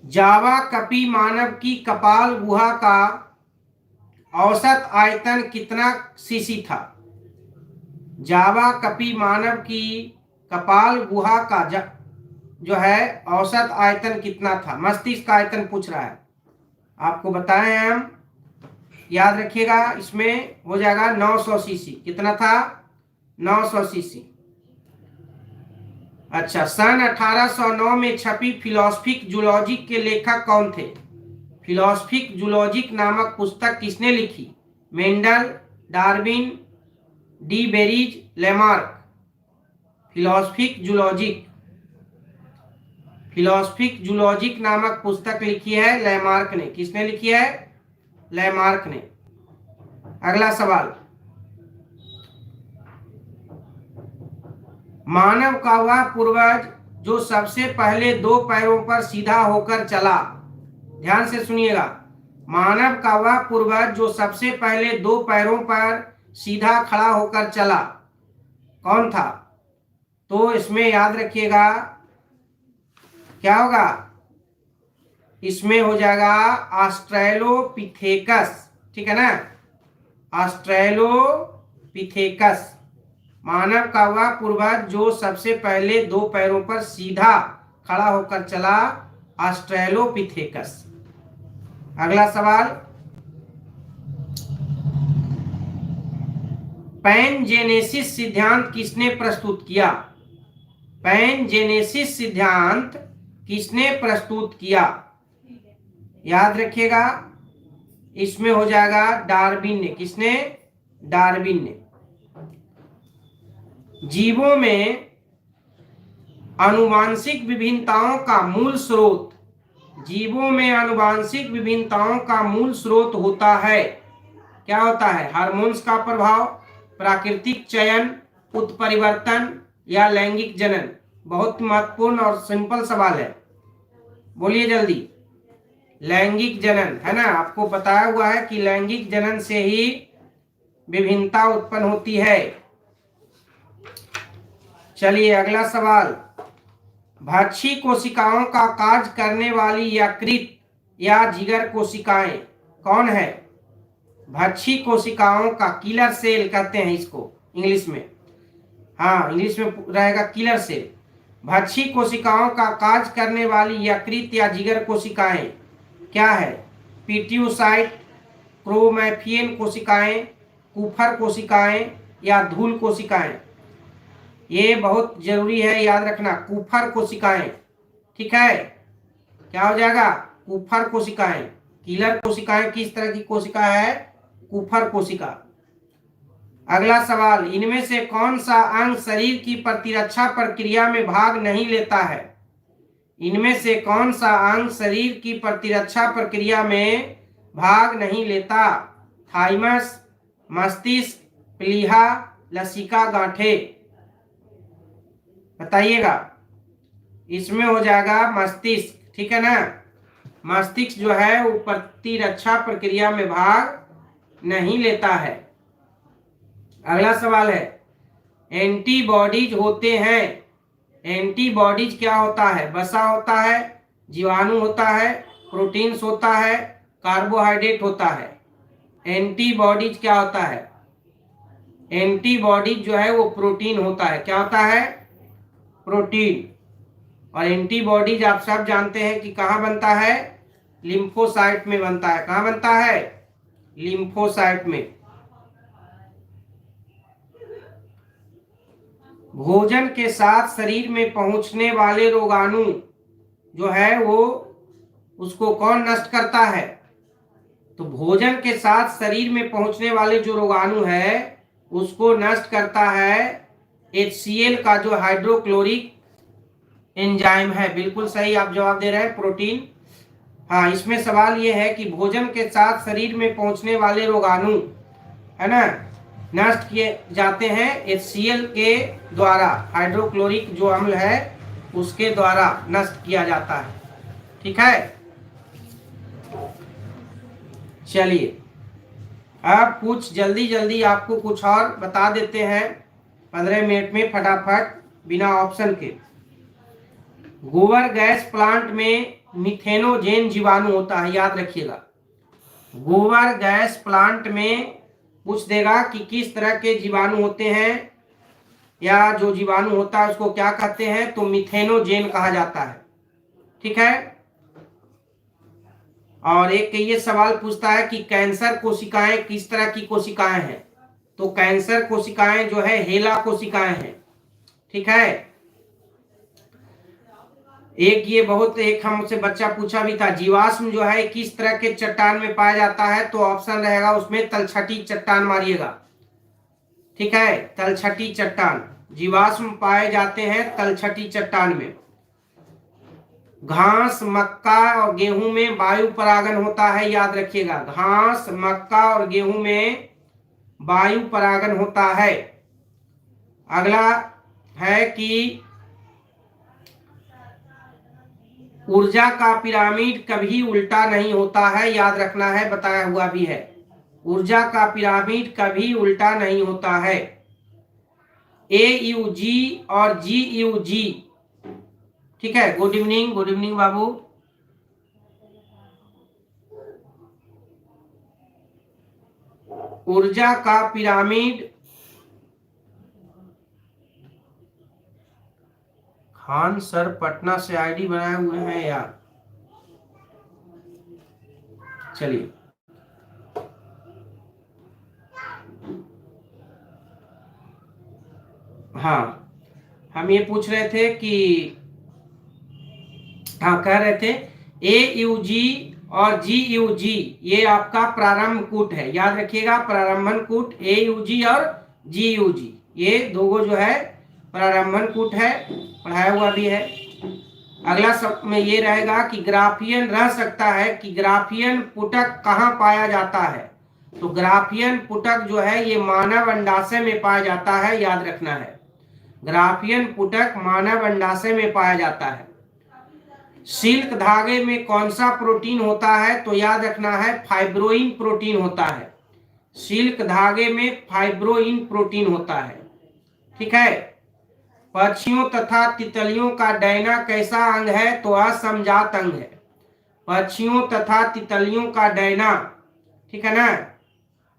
जावा कपी मानव की कपाल गुहा का औसत आयतन कितना सीसी था? जावा कपी मानव की कपाल गुहा का जो है औसत आयतन कितना था? मस्तिष्क का आयतन पूछ रहा है, आपको बताएं हम, याद रखिएगा। इसमें हो जाएगा 900 सीसी। कितना था? 900 सीसी। अच्छा, सन 1809 में छपी फिलोसफिक जूलॉजिक के लेखक कौन थे? फिलोसफिक जूलॉजिक नामक पुस्तक किसने लिखी? Mendel, Darwin, de Vries, Lamarck. Philosophic zoologic नामक पुस्तक लिखी है लेमार्क ने। किसने लिखी है? लेमार्क ने। अगला सवाल, मानव का वह पूर्वज जो सबसे पहले दो पैरों पर सीधा होकर चला। ध्यान से सुनिएगा, मानव का वह पूर्वज जो सबसे पहले दो पैरों पर सीधा खड़ा होकर चला, कौन था? तो इसमें याद रखिएगा, क्या होगा? इसमें हो जाएगा ऑस्ट्रेलोपिथेकस, ठीक है ना। ऑस्ट्रेलोपिथेकस, मानव का वह पूर्वज जो सबसे पहले दो पैरों पर सीधा खड़ा होकर चला, ऑस्ट्रेलोपिथेकस। अगला सवाल, पैनजेनेसिस सिद्धांत किसने प्रस्तुत किया? पैनजेनेसिस सिद्धांत किसने प्रस्तुत किया? याद रखिएगा, इसमें हो जाएगा डार्विन ने। किसने? डार्विन ने। जीवों में आनुवांशिक विभिन्नताओं का मूल स्रोत, जीवों में आनुवांशिक विभिन्नताओं का मूल स्रोत होता है, क्या होता है? हार्मोन्स का प्रभाव, प्राकृतिक चयन, उत्परिवर्तन या लैंगिक जनन? बहुत महत्वपूर्ण और सिंपल सवाल है, बोलिए जल्दी। लैंगिक जनन, है ना। आपको बताया हुआ है कि लैंगिक जनन से ही विभिन्नता उत्पन्न होती है। चलिए अगला सवाल, भक्षी कोशिकाओं का कार्य करने वाली यकृत या जिगर कोशिकाएं कौन है? भक्षी कोशिकाओं का, किलर सेल कहते हैं इसको इंग्लिश में। हाँ, इंग्लिश में रहेगा किलर सेल। भक्षी कोशिकाओं का कार्य करने वाली यकृत या जिगर कोशिकाएं क्या है? पीट्यूसाइट, क्रोमैफियन कोशिकाएं, कुफर कोशिकाएं या धूल कोशिकाएं? ये बहुत जरूरी है, याद रखना, कुफर कोशिकाएं, ठीक है। क्या हो जाएगा? कुफर कोशिकाएं। किलर कोशिकाएं किस तरह की कोशिका है? कुफर कोशिका। अगला सवाल, इनमें से कौन सा अंग शरीर की प्रतिरक्षा प्रक्रिया में भाग नहीं लेता है? इनमें से कौन सा अंग शरीर की प्रतिरक्षा प्रक्रिया में भाग नहीं लेता? थाइमस, मस्तिष्क, प्लीहा, लसिका गांठें? बताइएगा। इसमें हो जाएगा मस्तिष्क, ठीक है ना। मस्तिष्क जो है वो प्रतिरक्षा प्रक्रिया में भाग नहीं लेता है। अगला सवाल है, एंटीबॉडीज होते हैं। एंटीबॉडीज क्या होता है? वसा होता है, जीवाणु होता है, प्रोटीन्स होता है, कार्बोहाइड्रेट होता है। एंटीबॉडीज क्या होता है? एंटीबॉडीज जो है वो प्रोटीन होता है। क्या होता है? प्रोटीन। और एंटीबॉडीज आप सब जानते हैं कि कहाँ बनता है? लिम्फोसाइट में बनता है। कहाँ बनता है? लिम्फोसाइट में। भोजन के साथ शरीर में पहुंचने वाले रोगाणु जो है वो उसको कौन नष्ट करता है? तो भोजन के साथ शरीर में पहुंचने वाले जो रोगाणु है उसको नष्ट करता है HCl का जो हाइड्रोक्लोरिक एंजाइम है। बिल्कुल सही आप जवाब दे रहे हैं, प्रोटीन। हाँ, इसमें सवाल ये है कि भोजन के साथ शरीर में पहुंचने वाले रोगाणु है ना नष्ट किए जाते हैं HCl के द्वारा। हाइड्रोक्लोरिक जो अम्ल है उसके द्वारा नष्ट किया जाता है। ठीक है, चलिए अब कुछ जल्दी जल्दी आपको कुछ और बता देते हैं 15 मिनट में फटाफट बिना ऑप्शन के। गोबर गैस प्लांट में मिथेनोजेन जीवाणु होता है, याद रखिएगा। गोबर गैस प्लांट में पूछ देगा कि किस तरह के जीवाणु होते हैं, या जो जीवाणु होता है उसको क्या कहते हैं, तो मिथेनोजेन कहा जाता है। ठीक है, और एक ये सवाल पूछता है कि कैंसर कोशिकाएं किस तरह की कोशिकाएं हैं, तो कैंसर कोशिकाएं जो है हेला कोशिकाएं हैं। ठीक है, एक हमसे बच्चा पूछा भी था, जीवाश्म जो है किस तरह के चट्टान में पाया जाता है, तो ऑप्शन रहेगा उसमें तलछटी चट्टान मारिएगा। ठीक है, तलछटी चट्टान, जीवाश्म पाए जाते हैं तलछटी चट्टान में। घास, मक्का और गेहूं में वायु परागन होता है, याद रखिएगा। घास, मक्का और गेहूं में वायु परागन होता है। अगला है कि ऊर्जा का पिरामिड कभी उल्टा नहीं होता है, याद रखना है, बताया हुआ भी है। ऊर्जा का पिरामिड कभी उल्टा नहीं होता है। AUG और GUG। ठीक है, गुड इवनिंग बाबू। ऊर्जा का पिरामिड, खान सर पटना से ID बनाए हुए हैं यार। चलिए, हाँ हम ये पूछ रहे थे कि, हाँ कह रहे थे AUG और GUG ये आपका प्रारंभ कूट है, याद रखिएगा। प्रारंभन कूट AUG और GUG ये दो जो है प्रारंभन कूट है, पढ़ाया हुआ भी है। अगला सब में ये रहेगा कि ग्राफियन रह सकता है कि ग्राफियन पुटक कहाँ पाया जाता है, तो ग्राफियन पुटक जो है ये मानव अंडाशय में पाया जाता है, याद रखना है। ग्राफियन पुटक मानव अंडाशय में पाया जाता है। सिल्क धागे में कौन सा प्रोटीन होता है, तो याद रखना है फाइब्रोइन प्रोटीन होता है। सिल्क धागे में फाइब्रोइन प्रोटीन होता है। ठीक है, पक्षियों तथा तितलियों का डैना कैसा अंग है, तो असमजात अंग है। पक्षियों तथा तितलियों का डैना, ठीक है ना,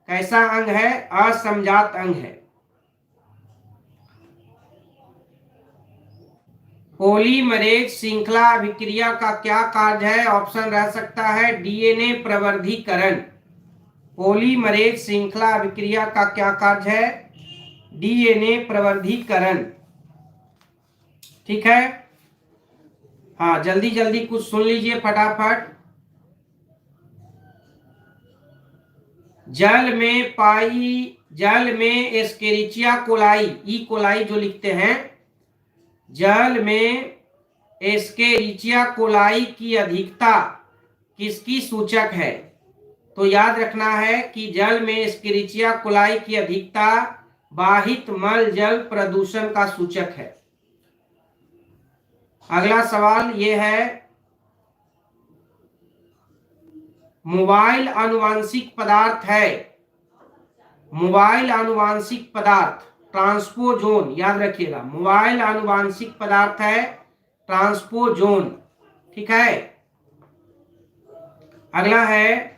कैसा अंग है, असमजात अंग है। पॉलीमरेज श्रृंखला अभिक्रिया का क्या कार्य है, ऑप्शन रह सकता है DNA प्रवर्धीकरण। पॉलीमरेज श्रृंखला अभिक्रिया का क्या कार्य है, DNA प्रवर्धीकरण। ठीक है, हाँ जल्दी जल्दी कुछ सुन लीजिए फटाफट। जल में एस्केरिचिया कोलाई, ई कोलाई जो लिखते हैं, जल में एस्केरिचिया कोलाई की अधिकता किसकी सूचक है, तो याद रखना है कि जल में एस्केरिचिया कोलाई की अधिकता बाहित मल जल प्रदूषण का सूचक है। अगला सवाल यह है, मोबाइल आनुवांशिक पदार्थ है, मोबाइल आनुवांशिक पदार्थ ट्रांसपोजोन, याद रखिएगा, मोबाइल आनुवांशिक पदार्थ है ट्रांसपोजोन। ठीक है। अगला है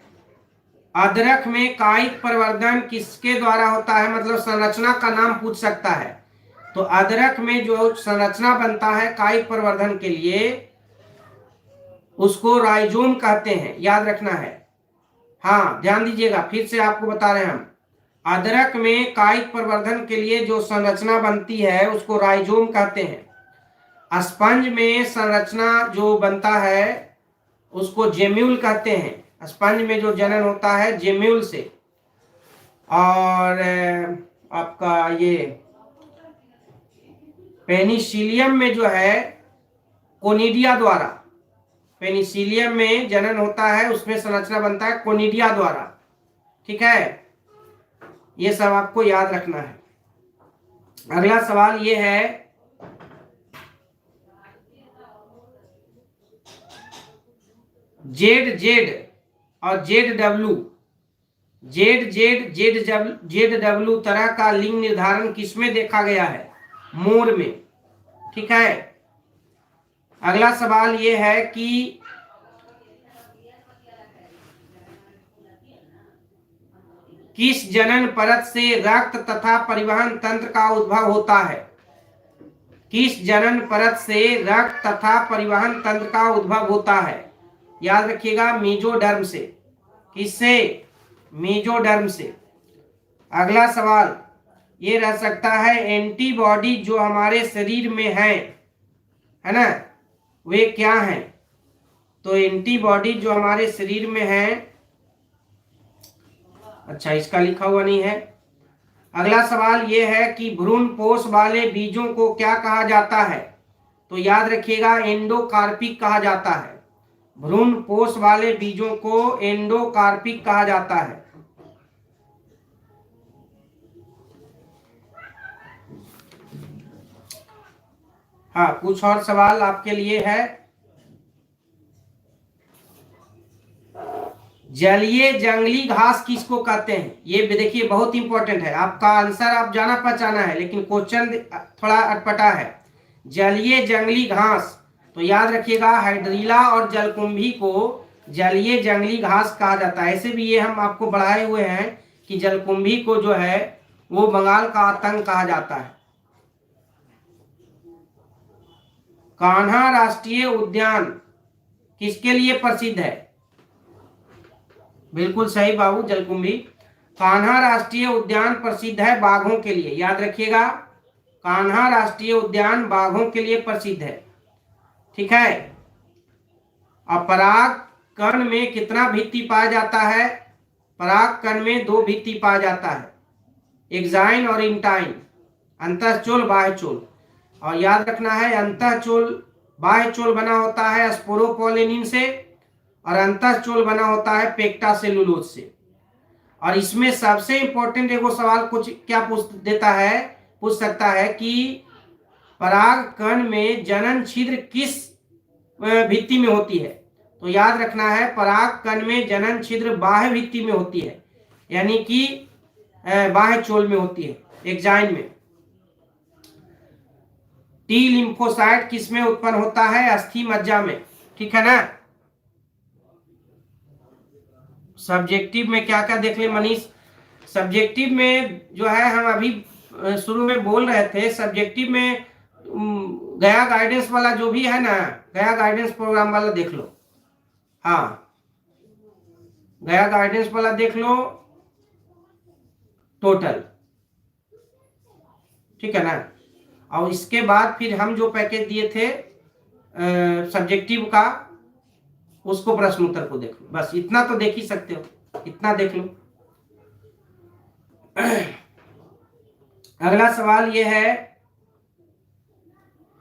अदरक में कायिक प्रवर्धन किसके द्वारा होता है, मतलब संरचना का नाम पूछ सकता है। तो अदरक में जो संरचना बनता है कायिक प्रवर्धन के लिए उसको राइजोम कहते हैं, याद रखना है। हाँ ध्यान दीजिएगा, फिर से आपको बता रहे हैं हम, अदरक में कायिक प्रवर्धन के लिए जो संरचना बनती है उसको राइजोम कहते हैं। स्पंज में संरचना जो बनता है उसको जेम्यूल कहते हैं। स्पंज में जो जनन होता है जेम्यूल से। और आपका ये पेनिसिलियम में जो है कोनिडिया द्वारा, पेनिसिलियम में जनन होता है उसमें संरचना बनता है कोनिडिया द्वारा। ठीक है, ये सब आपको याद रखना है। अगला सवाल ये है जेड जेड और Z W, Z Z Z W तरह का लिंग निर्धारण किसमें देखा गया है, मोर में। ठीक है। अगला सवाल ये है कि किस जनन परत से रक्त तथा परिवहन तंत्र का उद्भव होता है, किस जनन परत से रक्त तथा परिवहन तंत्र का उद्भव होता है, याद रखिएगा मेजोडर्म से। किससे, मेजोडर्म से। अगला सवाल ये रह सकता है एंटीबॉडी जो हमारे शरीर में है ना, वे क्या हैं। तो एंटीबॉडी जो हमारे शरीर में है, अच्छा इसका लिखा हुआ नहीं है। अगला सवाल यह है कि भ्रूण पोष वाले बीजों को क्या कहा जाता है, तो याद रखिएगा एंडोकार्पिक कहा जाता है। भ्रूण पोष वाले बीजों को एंडोकार्पिक कहा जाता है। हाँ कुछ और सवाल आपके लिए है। जलीय जंगली घास किसको कहते हैं, ये भी देखिए बहुत इंपॉर्टेंट है, आपका आंसर आप जाना पहचाना है लेकिन क्वेश्चन थोड़ा अटपटा है। जलीय जंगली घास, तो याद रखिएगा हाइड्रीला और जलकुंभी को जलीय जंगली घास कहा जाता है। ऐसे भी ये हम आपको बढ़ाए हुए हैं कि जलकुंभी को जो है वो बंगाल का आतंक कहा जाता है। कान्हा राष्ट्रीय उद्यान किसके लिए प्रसिद्ध है, बिल्कुल सही बाबू, जलकुंभी। कान्हा राष्ट्रीय उद्यान प्रसिद्ध है बाघों के लिए, याद रखिएगा कान्हा राष्ट्रीय उद्यान बाघों के लिए प्रसिद्ध है। ठीक है। अपराग कण में कितना भित्ति पाया जाता है, पराग कण में 2 भित्ति पाया जाता है, एक्साइन और इंटाइन, अंतःचोल बाह्यचोल। और याद रखना है अंतःचोल बाह्यचोल बना होता है स्पोरोपोलिनिन से और अंतःचोल बना होता है पेक्टा सेलुलोज से। और इसमें सबसे इंपॉर्टेंट एगो सवाल कुछ क्या पूछ सकता है कि पराग कण में जनन छिद्र किस भित्ति में होती है, तो याद रखना है पराग कण में जनन छिद्र बाह्य भित्ति में होती है, यानी कि बाह्यचोल में होती है, एक्साइन में। टी लिम्फोसाइट किसमें उत्पन्न होता है, अस्थि मज्जा में। ठीक है ना। सब्जेक्टिव में क्या क्या देख ले मनीष, सब्जेक्टिव में जो है हम अभी शुरू में बोल रहे थे, सब्जेक्टिव में गया गाइडेंस वाला जो भी है ना, गया गाइडेंस प्रोग्राम वाला देख लो। हाँ गया गाइडेंस वाला देख लो टोटल, ठीक है ना। और इसके बाद फिर हम जो पैकेज दिए थे सब्जेक्टिव का, उसको प्रश्न उत्तर को देख लो, बस इतना तो देख ही सकते हो, इतना देख लो। अगला सवाल ये है,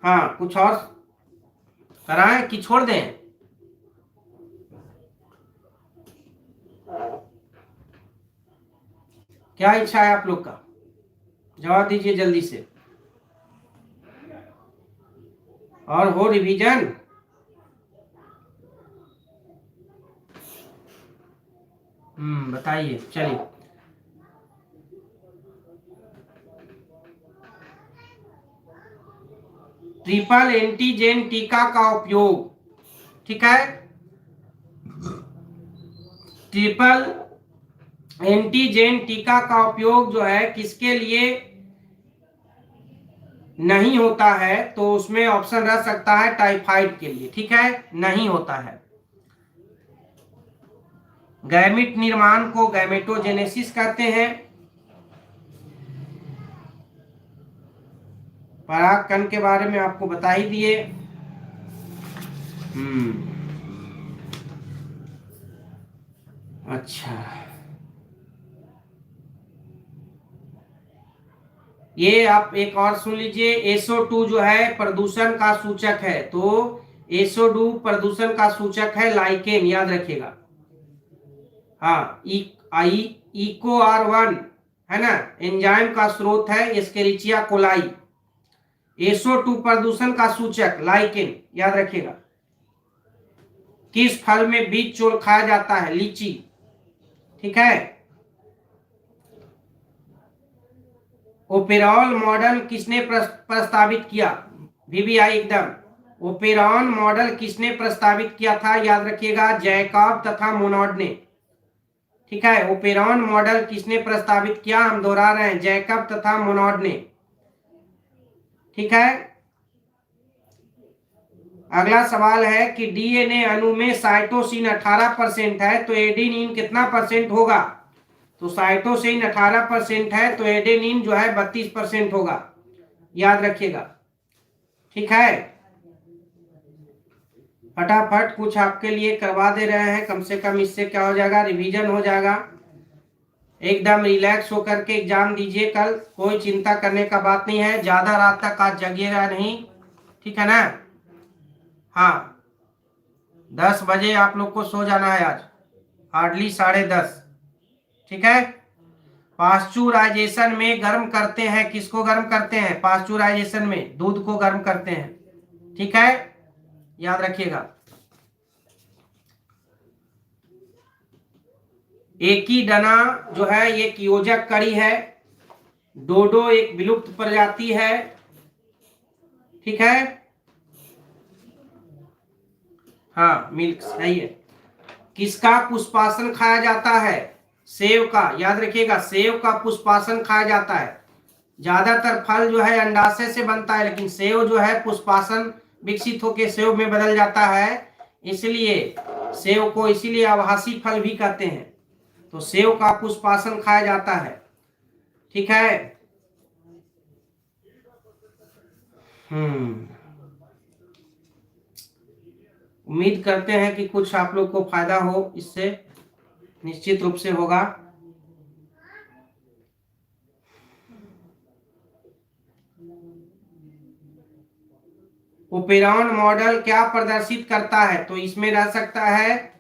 हाँ कुछ और कराएं कि छोड़ दें, क्या इच्छा है आप लोग का, जवाब दीजिए जल्दी से। और हो रिवीजन, बताइए चलिए। ट्रिपल एंटीजन टीका का उपयोग, ठीक है, ट्रिपल एंटीजन टीका का उपयोग जो है किसके लिए नहीं होता है, तो उसमें ऑप्शन रह सकता है टाइफाइड के लिए, ठीक है, नहीं होता है। गैमिट निर्माण को गैमेटोजेनेसिस कहते हैं। परागकण के बारे में आपको बता ही दिए। अच्छा, ये आप एक और सुन लीजिए, SO2 जो है प्रदूषण का सूचक है, तो SO2 प्रदूषण का सूचक है लाइकेन, याद रखिएगा। हाँ, इको R1 है ना, एंजाइम का स्रोत है एस्केरिचिया कोलाई। SO2 प्रदूषण का सूचक लाइकेन, याद रखिएगा। किस फल में बीज चोल खाया जाता है? लीची, ठीक है। ओपेरॉन मॉडल किसने प्रस्तावित किया? VBI एकदम। ओपेरॉन मॉडल किसने प्रस्तावित किया था? याद रखिएगा, जैकब तथा मोनोड ने, ठीक है। ओपेरॉन मॉडल किसने प्रस्तावित किया? हम दोहरा रहे हैं, जैकब तथा मोनोड ने, ठीक है। अगला सवाल है कि DNA अणु में साइटोसिन 18% है, तो एडेनिन कितना परसेंट होगा? तो साइटोसिन 18% है, तो एडेनिन जो है 32% होगा, याद रखिएगा, ठीक है। फटाफट कुछ आपके लिए करवा दे रहे हैं, कम से कम इससे क्या हो जाएगा, रिवीजन हो जाएगा। एकदम रिलैक्स होकर के एग्जाम दीजिए कल, कोई चिंता करने का बात नहीं है। ज्यादा रात तक आज जगिएगा नहीं, ठीक है ना। हाँ, 10 बजे आप लोग को सो जाना है आज, हार्डली 10:30, ठीक है। पास्चुराइजेशन में गर्म करते हैं, किसको गर्म करते हैं? पास्चुराइजेशन में दूध को गर्म करते हैं, ठीक है, याद रखिएगा। एकीडना जो है ये कियोजक कड़ी है। डोडो एक विलुप्त प्रजाति है, ठीक है। हाँ, मिल्क सही है। किसका पुष्पासन खाया जाता है? सेव का, याद रखिएगा, सेव का पुष्पासन खाया जाता है। ज्यादातर फल जो है अंडाशय से बनता है, लेकिन सेव जो है पुष्पासन विकसित होकर सेव में बदल जाता है, इसलिए सेव को इसीलिए आभासी फल भी कहते हैं। तो सेव का पुष्पासन खाया जाता है, ठीक है। उम्मीद करते हैं कि कुछ आप लोग को फायदा हो, इससे निश्चित रूप से होगा। ओपेरॉन मॉडल क्या प्रदर्शित करता है? तो इसमें रह सकता है,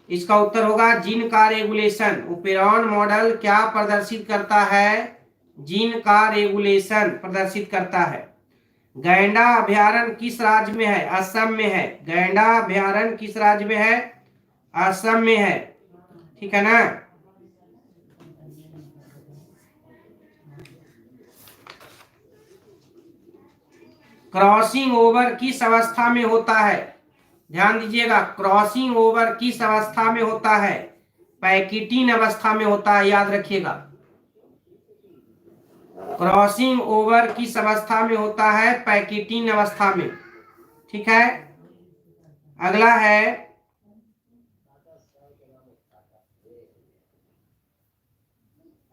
इसका उत्तर होगा जीन का रेगुलेशन। ओपेरॉन मॉडल क्या प्रदर्शित करता है? जीन का रेगुलेशन प्रदर्शित करता है। गैंडा अभयारण्य किस राज्य में है? असम में है। गैंडा अभयारण्य किस राज्य में है? असम में है, ठीक है ना। क्रॉसिंग ओवर किस अवस्था में होता है? ध्यान दीजिएगा, क्रॉसिंग ओवर किस अवस्था में होता है? पैकिटीन अवस्था में होता है, याद रखिएगा। क्रॉसिंग ओवर किस अवस्था में होता है? पैकिटीन अवस्था में, ठीक है। अगला है,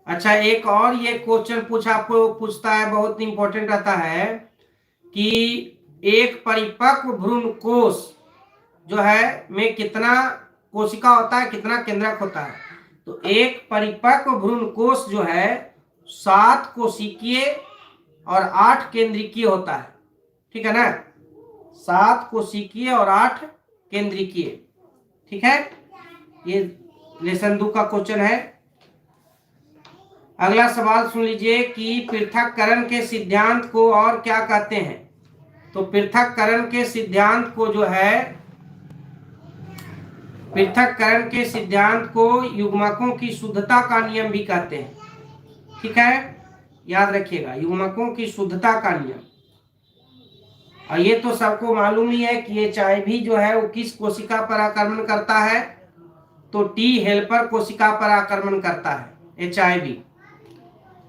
अच्छा एक और ये क्वेश्चन पूछता है, बहुत इंपॉर्टेंट रहता है कि एक परिपक्व भ्रूण कोष जो है में कितना कोशिका होता है, कितना केंद्रक होता है? तो एक परिपक्व भ्रूण कोष जो है 7 कोशिकीय और 8 केंद्रिकीय होता है, ठीक है ना। 7 कोशिकीय और 8 केंद्रिकीय, ठीक है। ये लेसन 2 का क्वेश्चन है। अगला सवाल सुन लीजिए कि पृथक्करण के सिद्धांत को और क्या कहते हैं? तो पृथक्करण के सिद्धांत को जो है, पृथक्करण के सिद्धांत को युग्मकों की शुद्धता का नियम भी कहते हैं, ठीक है, याद रखिएगा, युग्मकों की शुद्धता का नियम। और ये तो सबको मालूम ही है कि HIV जो है वो किस कोशिका पर आक्रमण करता है, तो टी हेल्पर कोशिका पर आक्रमण करता है HIV।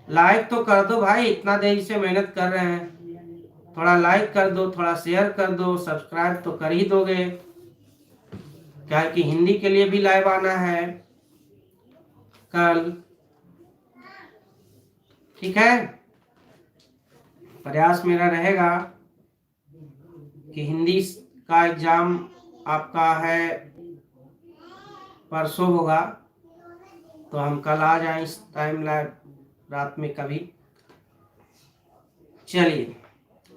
लाइक तो कर दो भाई, इतना देरी से मेहनत कर रहे हैं, थोड़ा लाइक कर दो, थोड़ा शेयर कर दो, सब्सक्राइब तो कर ही दोगे, क्या कि हिंदी के लिए भी लाइव आना है कल। ठीक है, प्रयास मेरा रहेगा कि हिंदी का एग्जाम आपका है परसों होगा, तो हम कल आ जाएं इस टाइम लाइव रात में कभी। चलिए,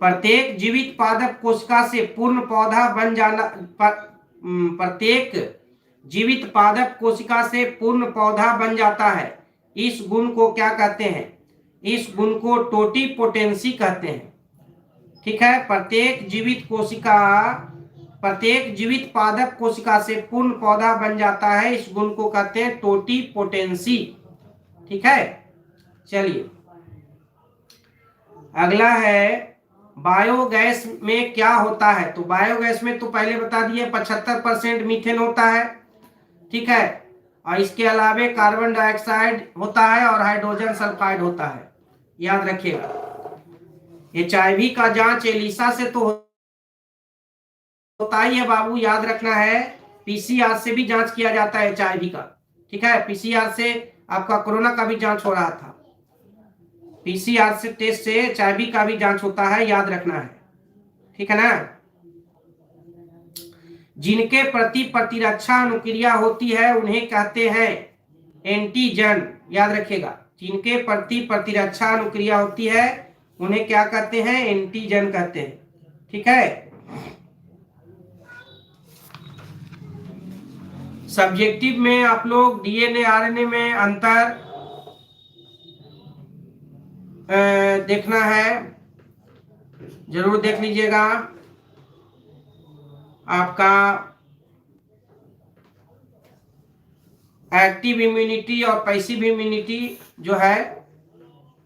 प्रत्येक जीवित पादप कोशिका से पूर्ण पौधा बन जाना प्रत्येक जीवित पादप कोशिका से पूर्ण पौधा बन जाता है। इस गुण को क्या कहते हैं? इस गुण को टोटीपोटेंसी कहते हैं। ठीक है, प्रत्येक जीवित पादप कोशिका से पूर्ण पौधा बन जाता है, इस गुण को कहते हैं टोटीपोटेंसी। ठीक है, चलिए अगला है बायोगैस में क्या होता है। तो बायोगैस में तो पहले बता दिए 75% मीथेन होता है। ठीक है, और इसके अलावे कार्बन डाइऑक्साइड होता है और हाइड्रोजन सल्फाइड होता है, याद रखिएगा। HIV का जांच एलिसा से तो होता ही है बाबू, याद रखना है। PCR से भी जांच किया जाता है HIV का। ठीक है, PCR से आपका कोरोना का भी जांच हो रहा था, PCR से टेस्ट से HIV का भी जांच होता है, याद रखना है। ठीक है ना। जिनके प्रति प्रतिरक्षा अनुक्रिया होती है उन्हें कहते हैं एंटीजन, याद रखिएगा। जिनके प्रति प्रतिरक्षा अनुक्रिया होती है उन्हें क्या कहते हैं? एंटीजन कहते हैं। ठीक है, सब्जेक्टिव में आप लोग DNA RNA में अंतर देखना है, जरूर देख लीजिएगा। आपका एक्टिव इम्यूनिटी और पैसिव इम्यूनिटी जो है,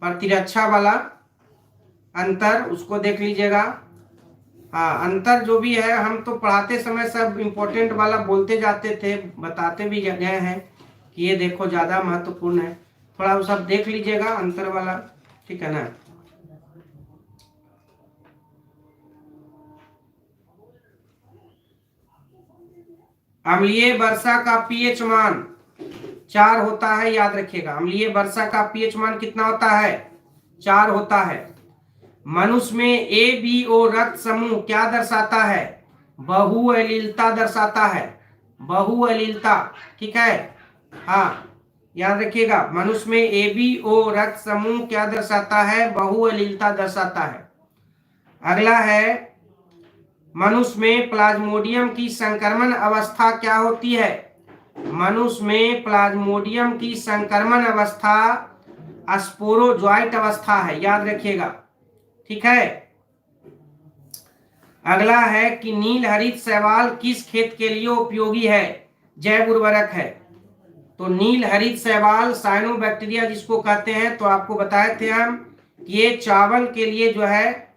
प्रतिरक्षा वाला अंतर, उसको देख लीजिएगा। हाँ, अंतर जो भी है हम तो पढ़ाते समय सब इम्पोर्टेंट वाला बोलते जाते थे, बताते भी गए हैं कि ये देखो ज़्यादा महत्वपूर्ण है, थोड़ा वो सब देख लीजिएगा अंतर वाला। ठीक है ना। अम्लीय वर्षा का पीएच मान 4 होता है, याद रखिएगा। अम्लीय वर्षा का पीएच मान कितना होता है? 4 होता है। मनुष्य में ABO रक्त समूह क्या दर्शाता है? बहुअलीलता दर्शाता है, बहुअलीलता। ठीक है, हाँ याद रखिएगा। मनुष्य में ABO रक्त समूह क्या दर्शाता है? बहुअलीलता दर्शाता है। अगला है, मनुष्य में प्लाज्मोडियम की संक्रमण अवस्था क्या होती है? मनुष्य में प्लाज्मोडियम की संक्रमण अवस्था स्पोरोजॉइट अवस्था है, याद रखिएगा। ठीक है, अगला है कि नील हरित शैवाल किस खेत के लिए उपयोगी है? जैव उर्वरक है। तो नील हरित शैवाल साइनोबैक्टीरिया जिसको कहते हैं, तो आपको बताए थे हम कि ये चावल के लिए जो है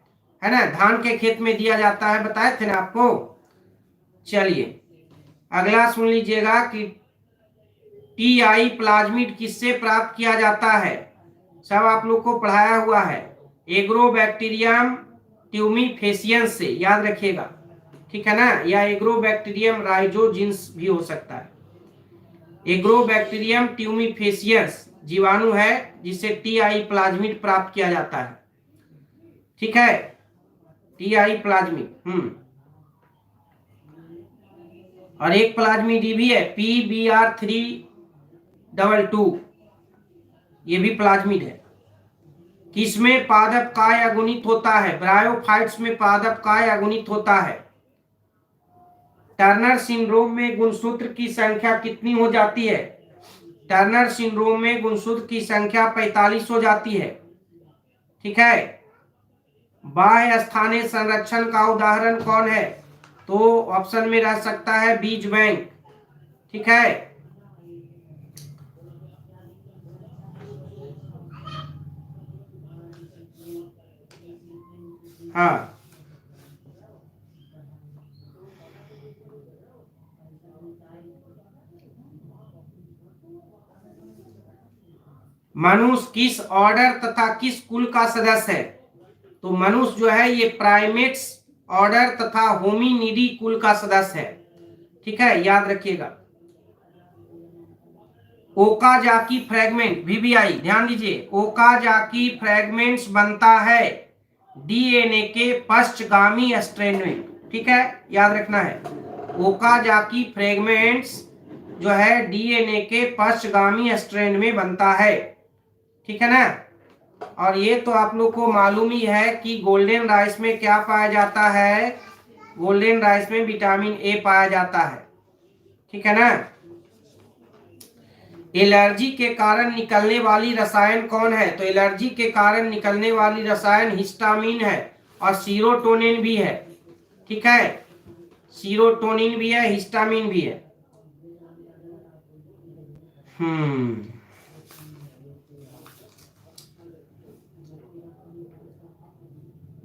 ना, धान के खेत में दिया जाता है, बताए थे ना आपको। चलिए अगला सुन लीजिएगा कि TI प्लाज्मिड किससे प्राप्त किया जाता है? सब आप लोग को पढ़ाया हुआ है, एग्रोबैक्टीरियम ट्यूमीफेसियंस से, याद रखिएगा। ठीक है ना, या एग्रोबैक्टीरियम राइजोजिन्स भी हो सकता है। एग्रोबैक्टीरियम ट्यूमीफेसियंस जीवाणु है जिससे TI प्लाज्मिड प्राप्त किया जाता है। ठीक है, TI प्लाज्मिड। और एक प्लाज्मिड भी है PBr322, ये भी प्लाज्मिड है। किसमें पादप काय अगुणित होता है? ब्रायोफाइट्स में पादप काय अगुणित होता है। टर्नर सिंड्रोम में गुणसूत्र की संख्या कितनी हो जाती है? टर्नर सिंड्रोम में गुणसूत्र की संख्या 45 हो जाती है। ठीक है, बाह्य स्थानीय संरक्षण का उदाहरण कौन है? तो ऑप्शन में रह सकता है बीज बैंक। ठीक है, हाँ मनुष्य किस ऑर्डर तथा किस कुल का सदस्य है? तो मनुष्य जो है ये प्राइमेट्स ऑर्डर तथा होमिनिडी कुल का सदस्य है। ठीक है, याद रखिएगा। ओकाजाकी फ्रैगमेंट वीवीआई, ध्यान दीजिए, ओकाजाकी फ्रैगमेंट्स बनता है डीएनए के पश्चगामी स्ट्रैंड में। ठीक है, याद रखना है, ओकाजाकी फ्रैगमेंट्स जो है डीएनए के पश्चगामी स्ट्रैंड में बनता है। ठीक है ना। और ये तो आप लोग को मालूम ही है कि गोल्डन राइस में क्या पाया जाता है? गोल्डन राइस में विटामिन ए पाया जाता है। ठीक है ना। एलर्जी के कारण निकलने वाली रसायन कौन है? तो एलर्जी के कारण निकलने वाली रसायन हिस्टामिन है और सीरोटोनिन भी है। ठीक है, सीरोटोनिन भी है, हिस्टामिन भी है।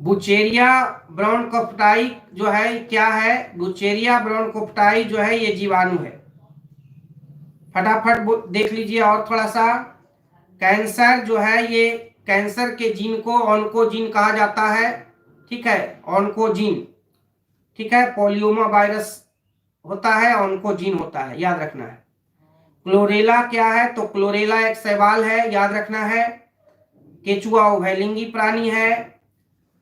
बुचेरिया ब्राउनकोप्टाई जो है क्या है? बुचेरिया ब्राउनकोप्टाई जो है ये जीवाणु है। फटाफट देख लीजिए और थोड़ा सा। कैंसर जो है ये कैंसर के जीन को ऑन्कोजीन कहा जाता है। ठीक है, ऑन्कोजीन। ठीक है, पोलियोमा वायरस होता है, ऑन्कोजीन होता है, याद रखना है। क्लोरेला क्या है? तो क्लोरेला एक शैवाल है, याद रखना है। केचुआ उभयलिंगी प्राणी है।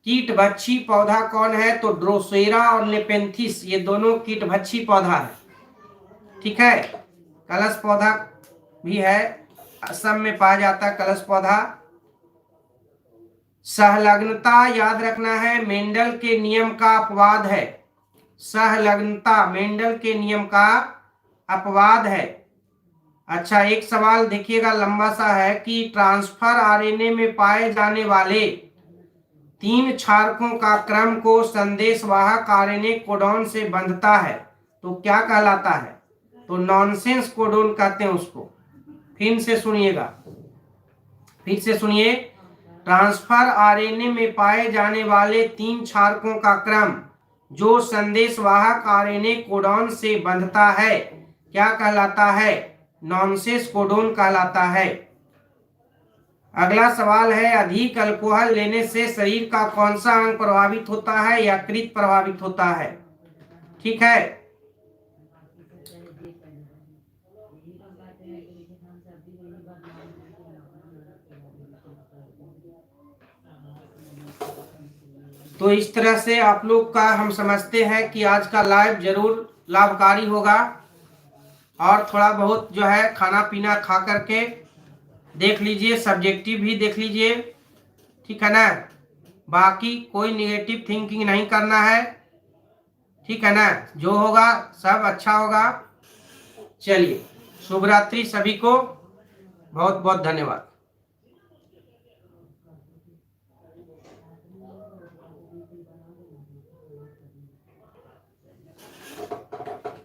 कीटभक्षी पौधा कौन है? तो ड्रोसेरा और नेपेंथिस, ये दोनों कीटभक्षी पौधा है। ठीक है, कलश पौधा भी है, असम में पाया जाता है कलश पौधा। सहलग्नता याद रखना है, मेंडल के नियम का अपवाद है। सहलग्नता मेंडल के नियम का अपवाद है। अच्छा, एक सवाल देखिएगा, लंबा सा है कि ट्रांसफर आरएनए में पाए जाने वाले 3 क्षारकों का क्रम को संदेशवाहक आरएनए कोडॉन से बंधता है तो क्या कहलाता है? तो नॉनसेंस कोडॉन कहते हैं उसको। फिर से सुनिएगा, फिर से सुनिए। ट्रांसफर आरएनए में पाए जाने वाले 3 क्षारकों का क्रम जो संदेशवाहक आरएनए कोडॉन से बंधता है क्या कहलाता है? नॉनसेंस कोडॉन कहलाता है। अगला सवाल है, अधिक अल्कोहल लेने से शरीर का कौन सा अंग प्रभावित होता है? यकृत प्रभावित होता है। ठीक है, तो इस तरह से आप लोग का हम समझते हैं कि आज का लाइव जरूर लाभकारी होगा। और थोड़ा बहुत जो है खाना पीना खा करके देख लीजिए, सब्जेक्टिव भी देख लीजिए। ठीक है ना, बाकी कोई नेगेटिव थिंकिंग नहीं करना है। ठीक है ना, जो होगा सब अच्छा होगा। चलिए, शुभ रात्रि सभी को, बहुत बहुत धन्यवाद।